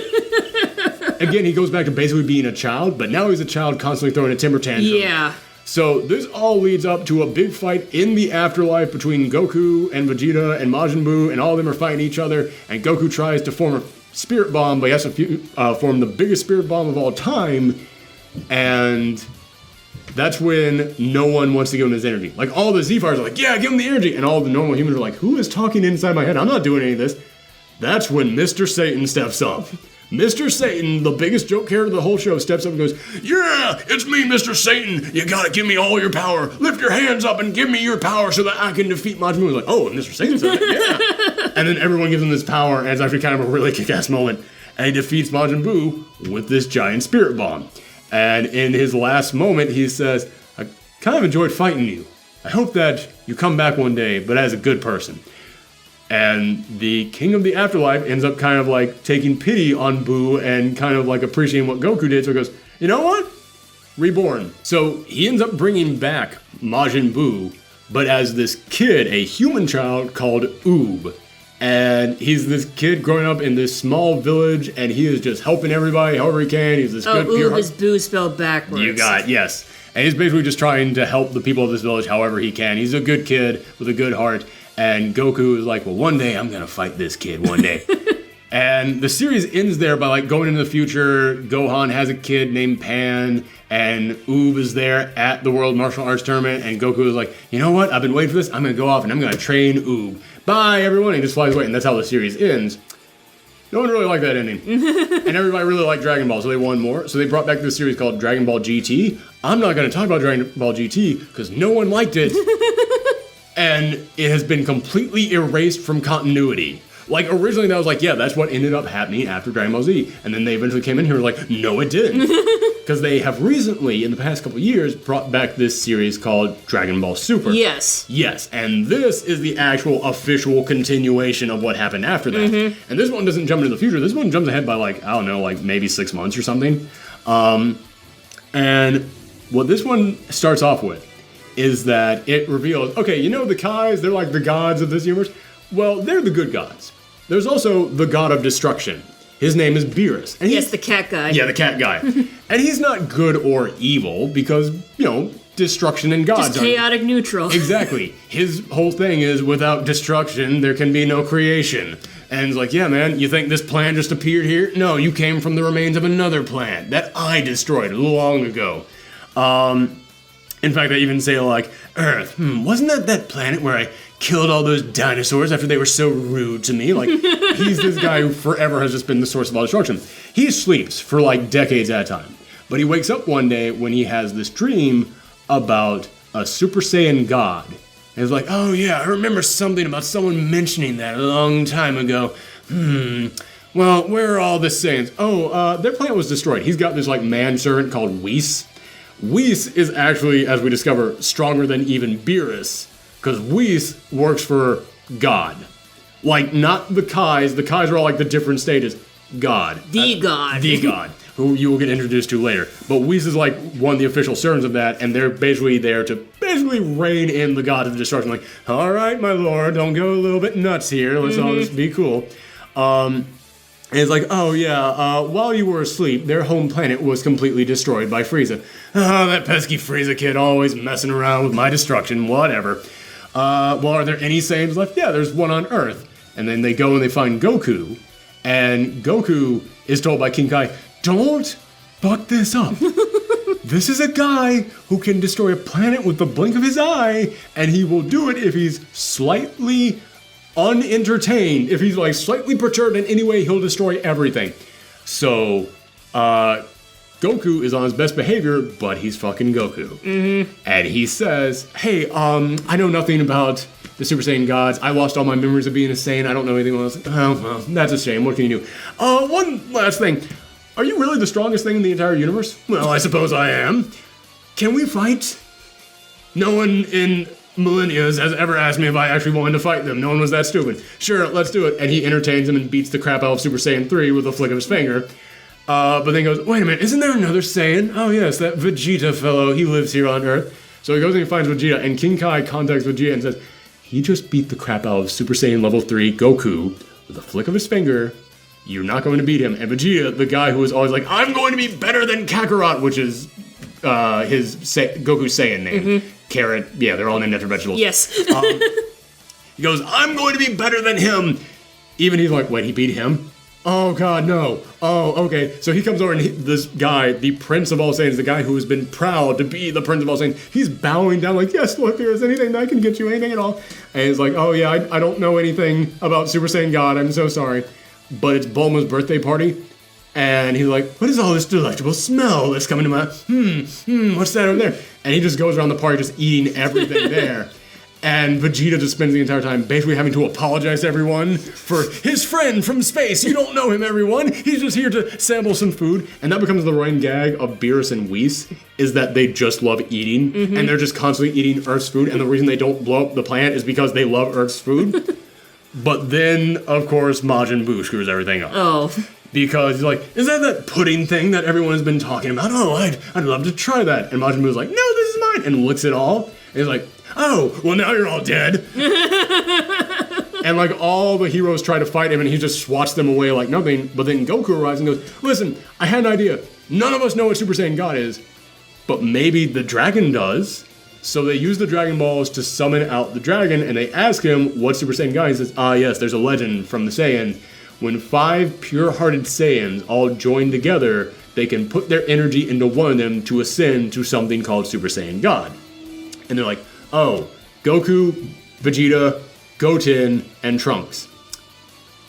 Again, he goes back to basically being a child, but now he's a child constantly throwing a temper tantrum. Yeah. So this all leads up to a big fight in the afterlife between Goku and Vegeta and Majin Buu, and all of them are fighting each other, and Goku tries to form a spirit bomb, but he has to form the biggest spirit bomb of all time, and that's when no one wants to give him his energy. Like, all the Z-Fighters are like, yeah, give him the energy, and all the normal humans are like, who is talking inside my head? I'm not doing any of this. That's when Mr. Satan steps up. Mr. Satan, the biggest joke character of the whole show, steps up and goes, yeah, it's me, Mr. Satan. You gotta give me all your power. Lift your hands up and give me your power so that I can defeat Majin Buu. He's like, oh, Mr. Satan said that? Yeah. And then everyone gives him this power, and it's actually kind of a really kick-ass moment. And he defeats Majin Buu with this giant spirit bomb. And in his last moment, he says, I kind of enjoyed fighting you. I hope that you come back one day, but as a good person. And the King of the Afterlife ends up kind of like taking pity on Buu and kind of like appreciating what Goku did. So he goes, you know what? Reborn. So he ends up bringing back Majin Buu, but as this kid, a human child called Oob. And he's this kid growing up in this small village, and he is just helping everybody however he can. He's this good, pure heart. Oob is Boo spelled backwards. You got it, yes. And he's basically just trying to help the people of this village however he can. He's a good kid with a good heart. And Goku is like, well, one day I'm going to fight this kid, one day. And the series ends there by like going into the future. Gohan has a kid named Pan, and Oob is there at the World Martial Arts Tournament. And Goku is like, you know what? I've been waiting for this. I'm going to go off and I'm going to train Oob. Bye, everyone. And he just flies away. And that's how the series ends. No one really liked that ending. And everybody really liked Dragon Ball, so they wanted more. So they brought back this series called Dragon Ball GT. I'm not going to talk about Dragon Ball GT because no one liked it. And it has been completely erased from continuity. Like, originally that was like, yeah, that's what ended up happening after Dragon Ball Z. And then they eventually came in here and were like, no, it didn't. Because they have recently, in the past couple years, brought back this series called Dragon Ball Super. Yes. Yes, and this is the actual official continuation of what happened after that. Mm-hmm. And this one doesn't jump into the future. This one jumps ahead by like, I don't know, like maybe 6 months or something. And what this one starts off with is that it reveals, okay, you know the Kais, they're like the gods of this universe? Well, they're the good gods. There's also the god of destruction. His name is Beerus. And yes, the cat guy. Yeah, the cat guy. And he's not good or evil because, you know, destruction and gods just chaotic neutral. Exactly. His whole thing is without destruction, there can be no creation. And he's like, yeah, man, you think this planet just appeared here? No, you came from the remains of another planet that I destroyed long ago. In fact, I even say, like, Earth, wasn't that planet where I killed all those dinosaurs after they were so rude to me? Like, he's this guy who forever has just been the source of all destruction. He sleeps for, like, decades at a time. But he wakes up one day when he has this dream about a Super Saiyan god. And he's like, oh, yeah, I remember something about someone mentioning that a long time ago. Well, where are all the Saiyans? Oh, their planet was destroyed. He's got this, like, manservant called Whis. Whis is actually, as we discover, stronger than even Beerus, because Whis works for God. Like, not the Kais. The Kais are all like the different stages. God. The God. The God, who you will get introduced to later. But Whis is like one of the official servants of that, and they're basically there to basically rein in the God of destruction. Like, all right, my lord, don't go a little bit nuts here. Let's all just be cool. And it's like, oh yeah, while you were asleep, their home planet was completely destroyed by Frieza. Oh, that pesky Frieza kid always messing around with my destruction, whatever. Well, are there any Saiyans left? Yeah, there's one on Earth. And then they go and they find Goku. And Goku is told by King Kai, don't fuck this up. This is a guy who can destroy a planet with the blink of his eye, and he will do it if he's slightly unentertained. If he's like slightly perturbed in any way, he'll destroy everything. So, Goku is on his best behavior, but he's fucking Goku. Mm-hmm. And he says, hey, I know nothing about the Super Saiyan gods. I lost all my memories of being a Saiyan. I don't know anything else. Oh, well, that's a shame. What can you do? One last thing. Are you really the strongest thing in the entire universe? Well, I suppose I am. Can we fight? No one in millennia has ever asked me if I actually wanted to fight them. No one was that stupid. Sure, let's do it. And he entertains him and beats the crap out of Super Saiyan 3 with a flick of his finger. But then goes, wait a minute, isn't there another Saiyan? Oh yes, that Vegeta fellow, he lives here on Earth. So he goes and he finds Vegeta, and King Kai contacts Vegeta and says, he just beat the crap out of Super Saiyan level 3 Goku with a flick of his finger. You're not going to beat him. And Vegeta, the guy who is always like, I'm going to be better than Kakarot, which is Goku's Saiyan name. Mm-hmm. Carrot, yeah, they're all named after vegetables. Yes. He goes, I'm going to be better than him. Even he's like, wait, he beat him? Oh, God, no. Oh, okay. So he comes over and this guy, the Prince of all Saiyans, the guy who has been proud to be the Prince of all Saiyans, he's bowing down like, yes, look, there is anything that I can get you, anything at all. And he's like, oh, yeah, I don't know anything about Super Saiyan God. I'm so sorry. But it's Bulma's birthday party. And he's like, what is all this delectable smell that's coming to my, what's that over there? And he just goes around the party just eating everything there. And Vegeta just spends the entire time basically having to apologize to everyone for his friend from space. You don't know him, everyone. He's just here to sample some food. And that becomes the running gag of Beerus and Whis, is that they just love eating. Mm-hmm. And they're just constantly eating Earth's food. And the reason they don't blow up the planet is because they love Earth's food. But then, of course, Majin Buu screws everything up. Oh. Because he's like, is that pudding thing that everyone has been talking about? Oh, I'd love to try that. And Majin Buu's like, no, this is mine. And licks it all. And he's like, oh, well, now you're all dead. And like all the heroes try to fight him and he just swats them away like nothing. But then Goku arrives and goes, listen, I had an idea. None of us know what Super Saiyan God is, but maybe the dragon does. So they use the Dragon Balls to summon out the dragon, and they ask him what Super Saiyan God is. He says, yes, there's a legend from the Saiyans. When 5 pure-hearted Saiyans all join together, they can put their energy into one of them to ascend to something called Super Saiyan God. And they're like, oh, Goku, Vegeta, Goten, and Trunks.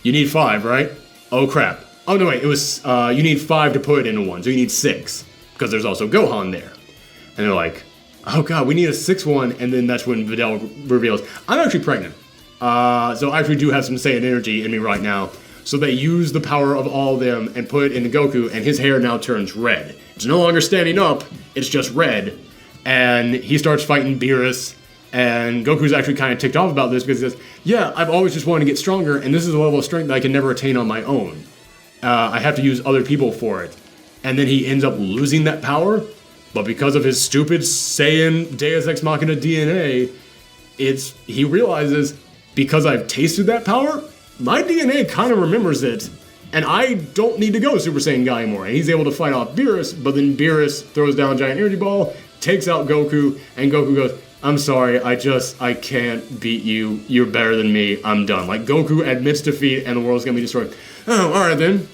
You need 5, right? Oh, crap. Oh, no, wait, it was, you need 5 to put it into one, so you need 6. Because there's also Gohan there. And they're like, oh god, we need a 6th one, and then that's when Videl reveals, I'm actually pregnant. So I actually do have some Saiyan energy in me right now. So they use the power of all of them and put it into Goku, and his hair now turns red. It's no longer standing up, it's just red. And he starts fighting Beerus, and Goku's actually kind of ticked off about this because he says, yeah, I've always just wanted to get stronger, and this is a level of strength that I can never attain on my own. I have to use other people for it. And then he ends up losing that power. But because of his stupid Saiyan Deus Ex Machina DNA, he realizes, because I've tasted that power, my DNA kind of remembers it, and I don't need to go Super Saiyan God anymore. And he's able to fight off Beerus, but then Beerus throws down a giant energy ball, takes out Goku, and Goku goes, I'm sorry, I can't beat you. You're better than me. I'm done. Like, Goku admits defeat, and the world's gonna be destroyed. Oh, alright then.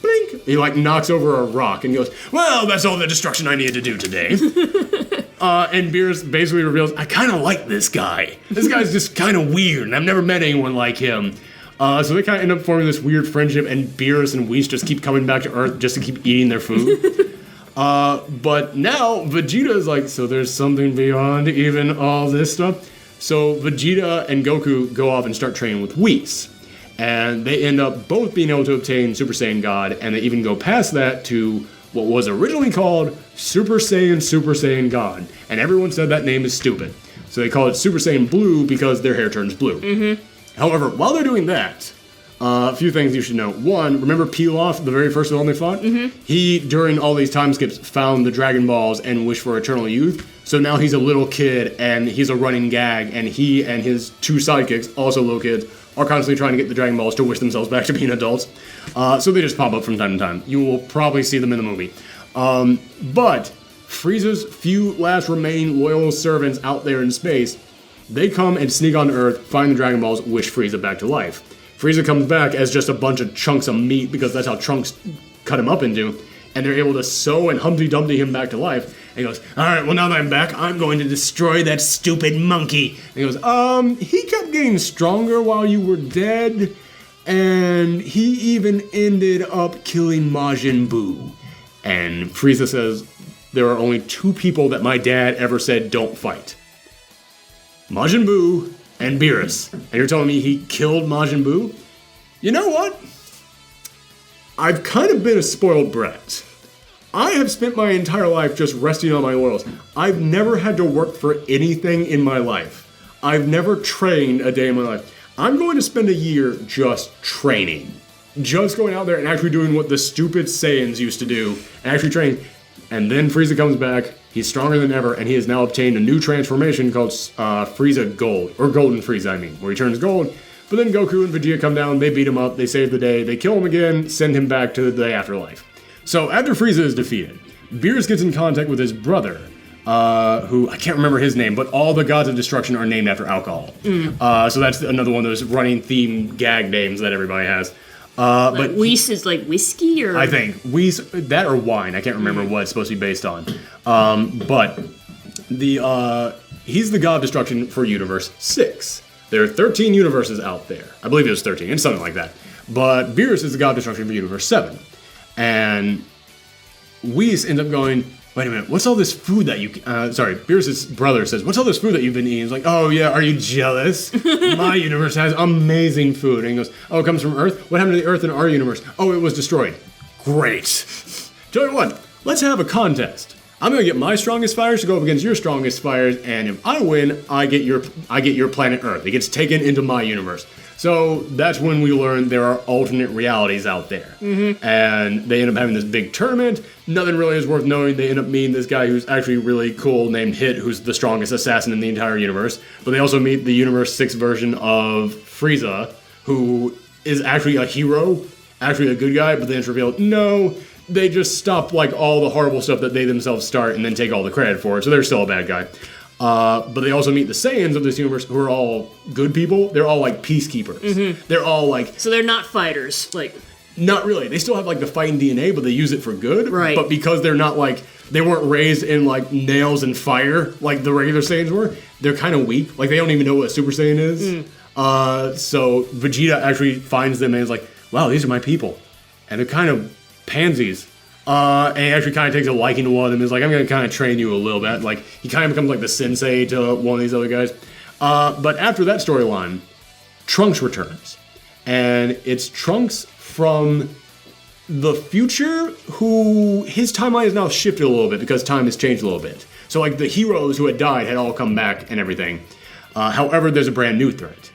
Blink! He knocks over a rock and goes, well, that's all the destruction I needed to do today. And Beerus basically reveals, I kind of like this guy. This guy's just kind of weird, and I've never met anyone like him. So they kind of end up forming this weird friendship, and Beerus and Whis just keep coming back to Earth just to keep eating their food. But now Vegeta is like, so there's something beyond even all this stuff. So Vegeta and Goku go off and start training with Whis. And they end up both being able to obtain Super Saiyan God, and they even go past that to what was originally called Super Saiyan God. And everyone said that name is stupid. So they call it Super Saiyan Blue because their hair turns blue. Mm-hmm. However, while they're doing that, a few things you should know. One, remember Pilaf, the very first one they fought? Mm-hmm. He, during all these time skips, found the Dragon Balls and wished for eternal youth. So now he's a little kid, and he's a running gag, and he and his 2 sidekicks, also little kids, are constantly trying to get the Dragon Balls to wish themselves back to being adults. So they just pop up from time to time. You will probably see them in the movie. But Frieza's few last remaining loyal servants out there in space, they come and sneak on Earth, find the Dragon Balls, wish Frieza back to life. Frieza comes back as just a bunch of chunks of meat, because that's how Trunks cut him up into, and they're able to sew and Humpty Dumpty him back to life. And he goes, alright, well now that I'm back, I'm going to destroy that stupid monkey. And he goes, he kept getting stronger while you were dead, and he even ended up killing Majin Buu. And Frieza says, there are only 2 people that my dad ever said don't fight. Majin Buu and Beerus. And you're telling me he killed Majin Buu? You know what? I've kind of been a spoiled brat. I have spent my entire life just resting on my laurels. I've never had to work for anything in my life. I've never trained a day in my life. I'm going to spend a year just training. Just going out there and actually doing what the stupid Saiyans used to do, and actually training. And then Frieza comes back, he's stronger than ever, and he has now obtained a new transformation called Frieza Gold, or Golden Frieza, I mean, where he turns gold. But then Goku and Vegeta come down, they beat him up, they save the day, they kill him again, send him back to the afterlife. So after Frieza is defeated, Beerus gets in contact with his brother, who, I can't remember his name, but all the gods of destruction are named after alcohol. So that's another one of those running theme gag names that everybody has. But Whis is like whiskey, or I think Whis, that or wine. I can't remember what it's supposed to be based on. But he's the god of destruction for Universe 6. There are 13 universes out there. I believe it was 13. It's something like that. But Beerus is the god of destruction for Universe 7, and Whis ends up going, wait a minute, what's all this food that you... Beerus' brother says, what's all this food that you've been eating? He's like, oh yeah, are you jealous? My universe has amazing food. And he goes, oh, it comes from Earth? What happened to the Earth in our universe? Oh, it was destroyed. Great. Tell you what, let's have a contest. I'm going to get my strongest fires to go up against your strongest fires, and if I win, I get your planet Earth. It gets taken into my universe. So that's when we learn there are alternate realities out there. And they end up having this big tournament. Nothing really is worth knowing. They end up meeting this guy who's actually really cool named Hit, who's the strongest assassin in the entire universe. But they also meet the Universe 6 version of Frieza, who is actually a hero, actually a good guy, but then it's revealed, no, they just stop like all the horrible stuff that they themselves start and then take all the credit for it. So they're still a bad guy. But they also meet the Saiyans of this universe, who are all good people. They're all like peacekeepers. They're all like... So they're not fighters, like... Not really. They still have like the fighting DNA, but they use it for good. Right. But because they're not like... They weren't raised in like nails and fire like the regular Saiyans were, they're kind of weak. Like they don't even know what a Super Saiyan is. So Vegeta actually finds them and is like, wow, these are my people. And they're kind of pansies. And he actually kind of takes a liking to one of them. He's like, I'm going to kind of train you a little bit. Like, he kind of becomes like the sensei to one of these other guys. But after that storyline, Trunks returns. And it's Trunks from the future who, his timeline is now shifted a little bit because time has changed a little bit. So like the heroes who had died had all come back and everything. However, there's a brand new threat.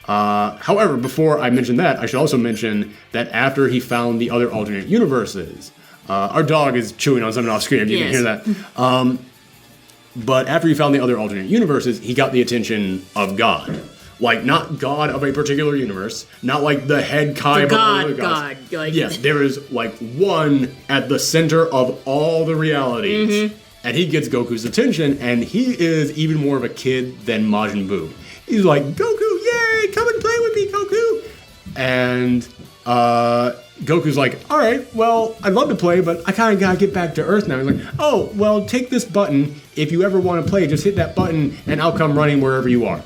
However, before I mention that, I should also mention that after he found the other alternate universes, our dog is chewing on something off screen, if you can hear that. But after he found the other alternate universes, he got the attention of God. Like, not God of a particular universe, not like the head Kai of all the other gods. God. Like, yes, there is like one at the center of all the realities. And he gets Goku's attention, and he is even more of a kid than Majin Buu. He's like, Goku, yay, come and play with me, Goku! And Goku's like, all right, well, I'd love to play, but I kind of gotta get back to Earth now. He's like, oh, well, take this button. If you ever want to play, just hit that button, and I'll come running wherever you are.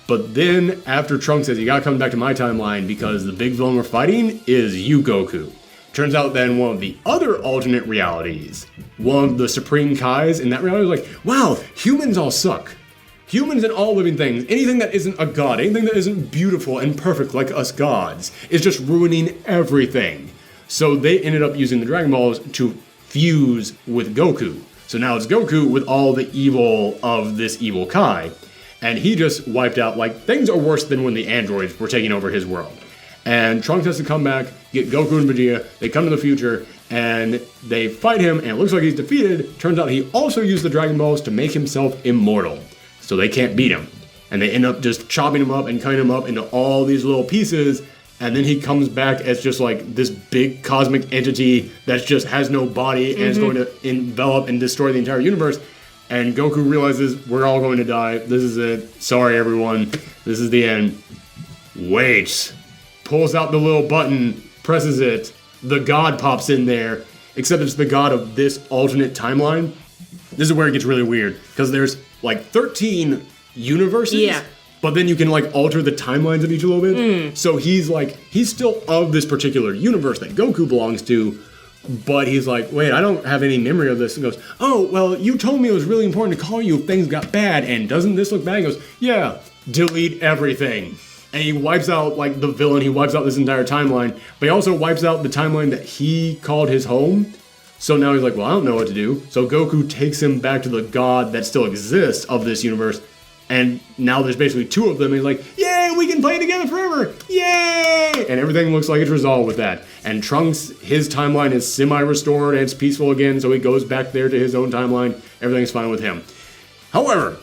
But then, after Trunks says, you gotta come back to my timeline because the big villain we're fighting is you, Goku. Turns out then one of the other alternate realities, one of the Supreme Kais in that reality was like, wow, humans all suck. Humans and all living things, anything that isn't a god, anything that isn't beautiful and perfect like us gods, is just ruining everything. So they ended up using the Dragon Balls to fuse with Goku. So now it's Goku with all the evil of this evil Kai. And he just wiped out, like, things are worse than when the androids were taking over his world. And Trunks has to come back, get Goku and Vegeta. They come to the future, and they fight him, and it looks like he's defeated. Turns out he also used the Dragon Balls to make himself immortal, so they can't beat him. And they end up just chopping him up and cutting him up into all these little pieces, and then he comes back as just like this big cosmic entity that just has no body and is going to envelop and destroy the entire universe. And Goku realizes we're all going to die. This is it. Sorry, everyone. This is the end. Wait. Pulls out the little button, presses it. The god pops in there, except it's the god of this alternate timeline. This is where it gets really weird, because there's like 13 universes. Yeah. But then you can like alter the timelines of each a little bit. So he's still of this particular universe that Goku belongs to, but he's like, wait, I don't have any memory of this. And goes, oh, well, you told me it was really important to call you if things got bad, and doesn't this look bad? He goes, yeah, delete everything. And he wipes out like the villain, he wipes out this entire timeline, but he also wipes out the timeline that he called his home. So now he's like, well, I don't know what to do. So Goku takes him back to the god that still exists of this universe. And now there's basically two of them, and he's like, yay, we can play together forever, yay! And everything looks like it's resolved with that. And Trunks, his timeline is semi-restored, and it's peaceful again, so he goes back there to his own timeline. Everything's fine with him. However,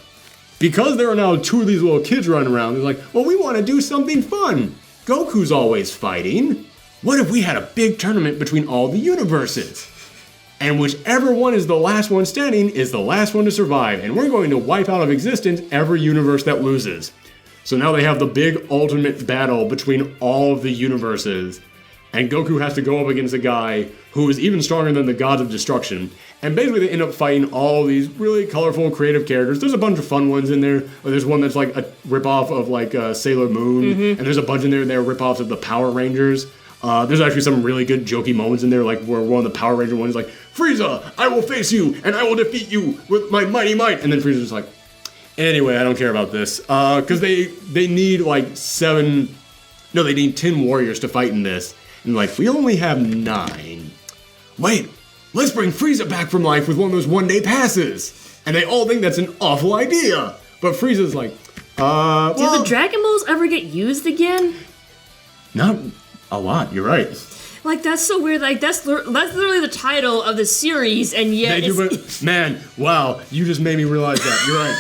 because there are now two of these little kids running around, they're like, well, we want to do something fun. Goku's always fighting. What if we had a big tournament between all the universes? And whichever one is the last one standing is the last one to survive. And we're going to wipe out of existence every universe that loses. So now they have the big ultimate battle between all of the universes. And Goku has to go up against a guy who is even stronger than the gods of destruction. And basically they end up fighting all these really colorful, creative characters. There's a bunch of fun ones in there. There's one that's like a ripoff of like Sailor Moon. And there's a bunch in there that are ripoffs of the Power Rangers. There's actually some really good jokey moments in there, like where one of the Power Ranger ones is like, Frieza, I will face you, and I will defeat you with my mighty might. And then Frieza's just like, anyway, I don't care about this. Because they need like 10 warriors to fight in this. And like, we only have 9. Wait, let's bring Frieza back from life with one of those one-day passes. And they all think that's an awful idea. But Frieza's like, do the Dragon Balls ever get used again? Not a lot, you're right. Like, that's so weird. Like, that's literally the title of the series, and yet man, wow, you just made me realize that. You're right.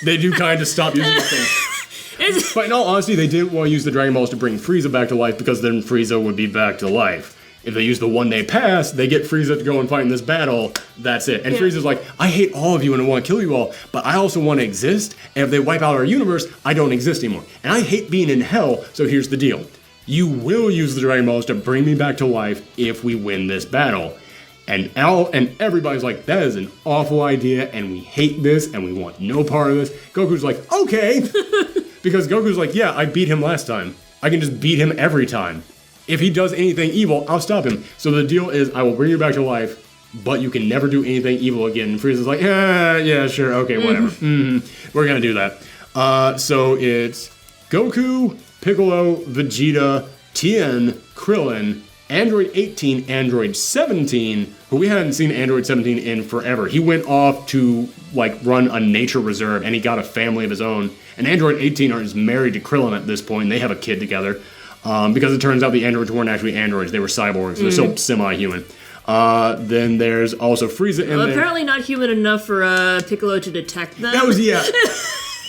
They do kind of stop using the thing. But in all honesty, they didn't want to use the Dragon Balls to bring Frieza back to life, because then Frieza would be back to life. If they use the one-day pass, they get Frieza to go and fight in this battle, that's it. And Frieza's like, I hate all of you and I want to kill you all, but I also want to exist, and if they wipe out our universe, I don't exist anymore. And I hate being in hell, so here's the deal. You will use the Dragon Balls to bring me back to life if we win this battle. And everybody's like, that is an awful idea, and we hate this, and we want no part of this. Goku's like, okay. Because Goku's like, yeah, I beat him last time. I can just beat him every time. If he does anything evil, I'll stop him. So the deal is, I will bring you back to life, but you can never do anything evil again. And Frieza's like, yeah, sure, okay, whatever. We're gonna do that. So it's Goku, Piccolo, Vegeta, Tien, Krillin, Android 18, Android 17, who we hadn't seen Android 17 in forever. He went off to like run a nature reserve, and he got a family of his own. And Android 18 is married to Krillin at this point, and they have a kid together. Because it turns out the androids weren't actually androids, they were cyborgs. They're still semi-human. Then there's also Frieza in there. Apparently not human enough for Piccolo to detect them.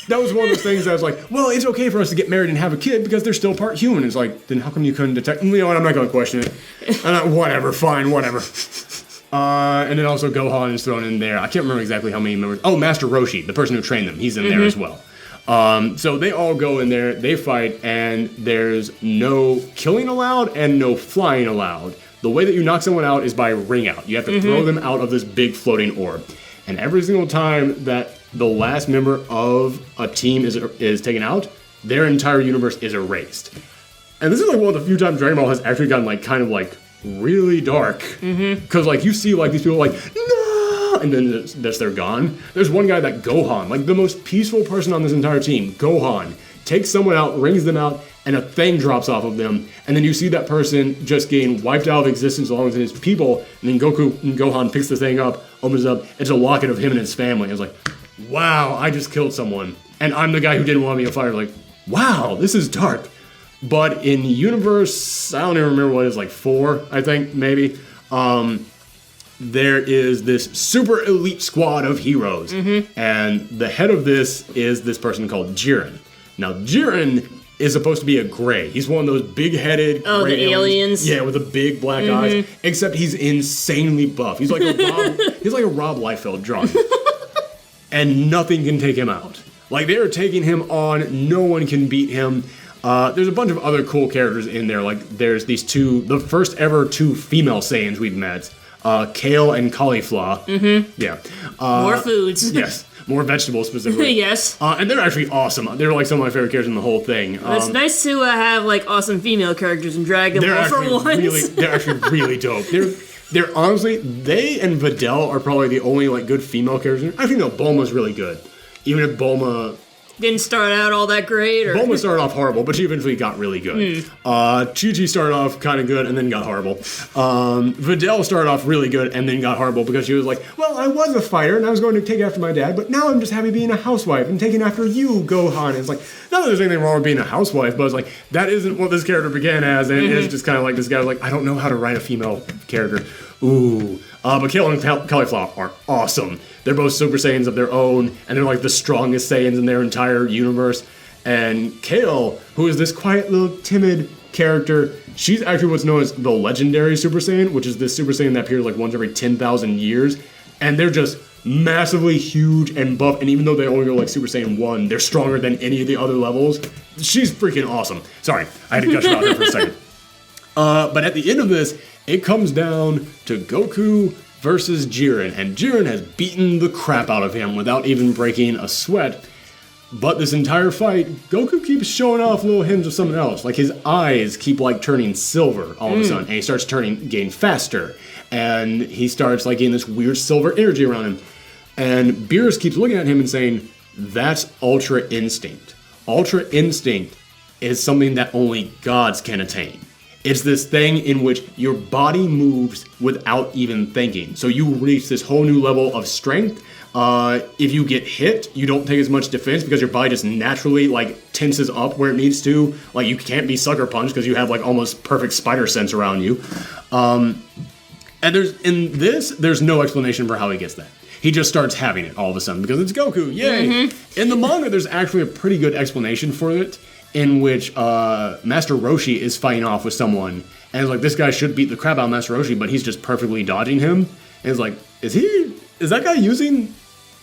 That was one of those things that was like, well, it's okay for us to get married and have a kid because they're still part human. It's like, then how come you couldn't detect? You know what, I'm not going to question it. Whatever, fine, whatever. And then also Gohan is thrown in there. I can't remember exactly how many members. Oh, Master Roshi, the person who trained them, he's in there as well. So they all go in there, they fight, and there's no killing allowed and no flying allowed. The way that you knock someone out is by ring out. You have to throw them out of this big floating orb. And every single time that the last member of a team is taken out, their entire universe is erased. And this is like one of the few times Dragon Ball has actually gotten like kind of like really dark. Because like you see like these people like, no! And then they're gone. There's one guy that Gohan, like the most peaceful person on this entire team, Gohan, takes someone out, rings them out, and a thing drops off of them. And then you see that person just getting wiped out of existence along with his people. And then Gohan picks the thing up, opens it up. It's a locket of him and his family. It's like, wow, I just killed someone. And I'm the guy who didn't want to be a fighter. Like, wow, this is dark. But in universe, I don't even remember what it is, like 4, I think, maybe. There is this super elite squad of heroes. And the head of this is this person called Jiren. Now, Jiren is supposed to be a gray. He's one of those big-headed the aliens. Yeah, with the big black eyes. Except he's insanely buff. He's like a Rob Liefeld drawing. And nothing can take him out. Like, they are taking him on. No one can beat him. There's a bunch of other cool characters in there. Like, there's these the first ever 2 female Saiyans we've met. Kale and cauliflower. Yeah. More foods. Yes. More vegetables specifically. Yes. And they're actually awesome. They're like some of my favorite characters in the whole thing. It's nice to have like awesome female characters in Dragon Ball for once. They're actually really dope. They're honestly, they and Videl are probably the only like good female characters. Actually, no, Bulma's really good. Even if Bulma didn't start out all that great. Or... Bulma started off horrible, but she eventually got really good. Chi-Chi started off kind of good and then got horrible. Videl started off really good and then got horrible because she was like, well, I was a fighter and I was going to take after my dad, but now I'm just happy being a housewife and taking after you, Gohan. And it's like, not that there's anything wrong with being a housewife, but it's like, that isn't what this character began as. And it's just kind of like this guy was like, I don't know how to write a female character. Ooh. But Kale and Cauliflower are awesome. They're both Super Saiyans of their own, and they're like the strongest Saiyans in their entire universe. And Kale, who is this quiet little timid character, she's actually what's known as the legendary Super Saiyan, which is this Super Saiyan that appears like once every 10,000 years. And they're just massively huge and buff, and even though they only go like Super Saiyan 1, they're stronger than any of the other levels. She's freaking awesome. Sorry, I had to gush about her for a second. But at the end of this, it comes down to Goku versus Jiren, and Jiren has beaten the crap out of him without even breaking a sweat. But this entire fight, Goku keeps showing off little hints of something else. Like his eyes keep like turning silver all of a sudden, and he starts getting faster, and he starts like getting this weird silver energy around him. And Beerus keeps looking at him and saying, "That's Ultra Instinct. Ultra Instinct is something that only gods can attain." It's this thing in which your body moves without even thinking. So you reach this whole new level of strength. If you get hit, you don't take as much defense because your body just naturally like tenses up where it needs to. Like you can't be sucker punched because you have like almost perfect spider sense around you. And there's no explanation for how he gets that. He just starts having it all of a sudden because it's Goku. Yay! In the manga, there's actually a pretty good explanation for it, in which Master Roshi is fighting off with someone, and it's like, this guy should beat the crap out of Master Roshi, but he's just perfectly dodging him. And it's like, is that guy using...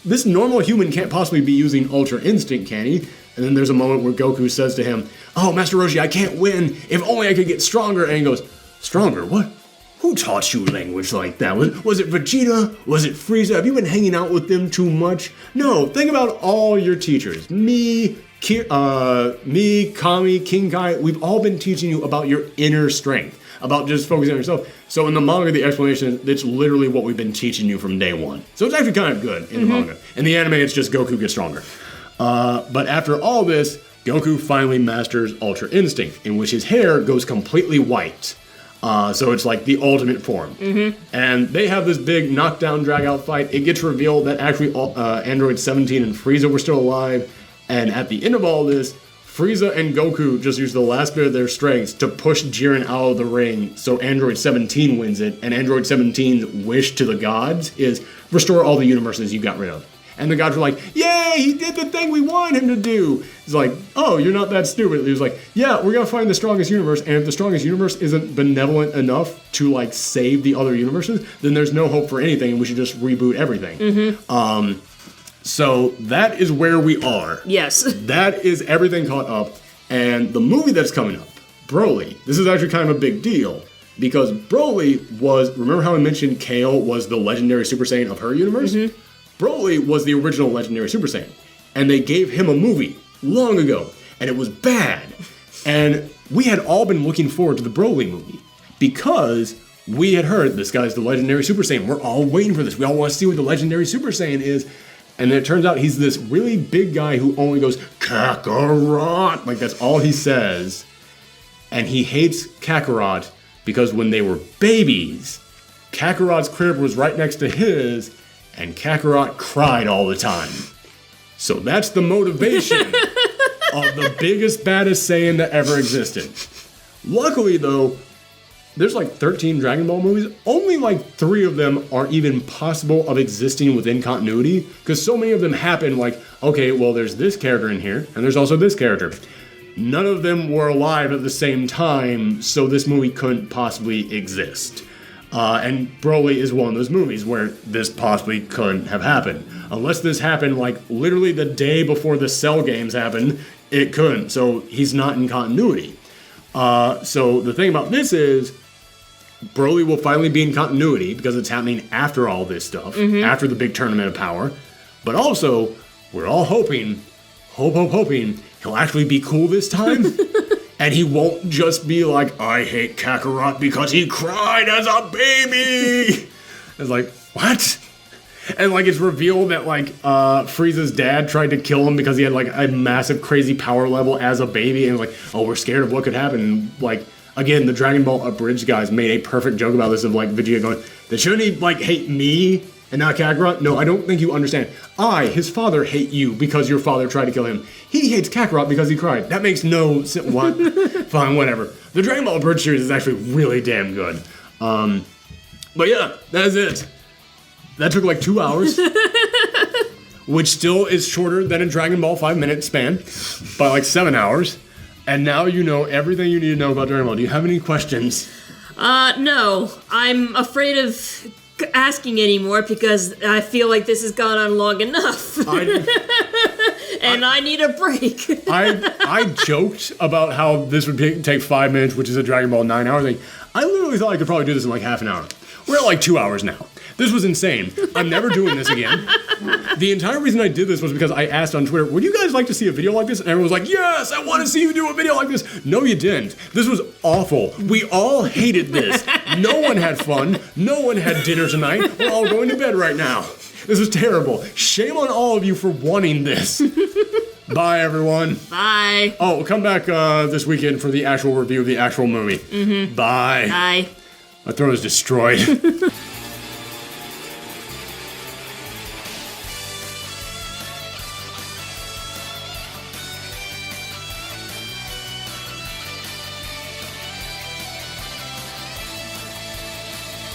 This normal human can't possibly be using Ultra Instinct, can he? And then there's a moment where Goku says to him, "Oh, Master Roshi, I can't win. If only I could get stronger." And he goes, "Stronger? What? Who taught you language like that? Was it Vegeta? Was it Frieza? Have you been hanging out with them too much? No, think about all your teachers. Me, Kami, King Kai, we've all been teaching you about your inner strength, about just focusing on yourself." So in the manga, the explanation is it's literally what we've been teaching you from day one. So it's actually kind of good in the manga. In the anime, it's just Goku gets stronger. But after all this, Goku finally masters Ultra Instinct, in which his hair goes completely white. So it's like the ultimate form. And they have this big knockdown, drag-out fight. It gets revealed that actually Android 17 and Frieza were still alive. And at the end of all this, Frieza and Goku just use the last bit of their strengths to push Jiren out of the ring, so Android 17 wins it, and Android 17's wish to the gods is, restore all the universes you got rid of. And the gods were like, yay, he did the thing we wanted him to do. It's like, oh, you're not that stupid. He was like, yeah, we're gonna find the strongest universe, and if the strongest universe isn't benevolent enough to like save the other universes, then there's no hope for anything, and we should just reboot everything. So that is where we are. Yes. That is everything caught up. And the movie that's coming up, Broly, this is actually kind of a big deal. Because Broly was, remember how I mentioned Kale was the legendary Super Saiyan of her universe? Broly was the original legendary Super Saiyan. And they gave him a movie long ago. And it was bad. And we had all been looking forward to the Broly movie. Because we had heard this guy's the legendary Super Saiyan. We're all waiting for this. We all want to see what the legendary Super Saiyan is. And then it turns out he's this really big guy who only goes, Kakarot! Like, that's all he says. And he hates Kakarot because when they were babies, Kakarot's crib was right next to his, and Kakarot cried all the time. So that's the motivation of the biggest, baddest Saiyan that ever existed. Luckily, though, there's like 13 Dragon Ball movies. Only like 3 of them are even possible of existing within continuity, because so many of them happen like, okay, well, there's this character in here, and there's also this character. None of them were alive at the same time, so this movie couldn't possibly exist. And Broly is one of those movies where this possibly couldn't have happened. Unless this happened like literally the day before the Cell games happened, it couldn't. So he's not in continuity. So the thing about this is, Broly will finally be in continuity because it's happening after all this stuff, after the big tournament of power. But also, we're all hoping he'll actually be cool this time. And he won't just be like, I hate Kakarot because he cried as a baby. It's like, what? And like it's revealed that like Frieza's dad tried to kill him because he had like a massive crazy power level as a baby, and like, oh, we're scared of what could happen. And, like, again, the Dragon Ball Abridged guys made a perfect joke about this of like Vegeta going, then shouldn't he like hate me and not Kakarot? No, I don't think you understand. I, his father, hate you because your father tried to kill him. He hates Kakarot because he cried. That makes no sense. What? Fine, whatever. The Dragon Ball Abridged series is actually really damn good. But yeah, that is it. That took like 2 hours, which still is shorter than a Dragon Ball 5-minute span by like 7 hours. And now you know everything you need to know about Dragon Ball. Do you have any questions? No. I'm afraid of asking anymore because I feel like this has gone on long enough. I need a break. I joked about how this would take 5 minutes, which is a Dragon Ball 9-hour thing. I literally thought I could probably do this in like half an hour. We're at like 2 hours now. This was insane. I'm never doing this again. The entire reason I did this was because I asked on Twitter, would you guys like to see a video like this? And everyone was like, yes, I want to see you do a video like this. No, you didn't. This was awful. We all hated this. No one had fun. No one had dinner tonight. We're all going to bed right now. This was terrible. Shame on all of you for wanting this. Bye, everyone. Bye. Oh, come back this weekend for the actual review of the actual movie. Mm-hmm. Bye. Bye. My throat is destroyed.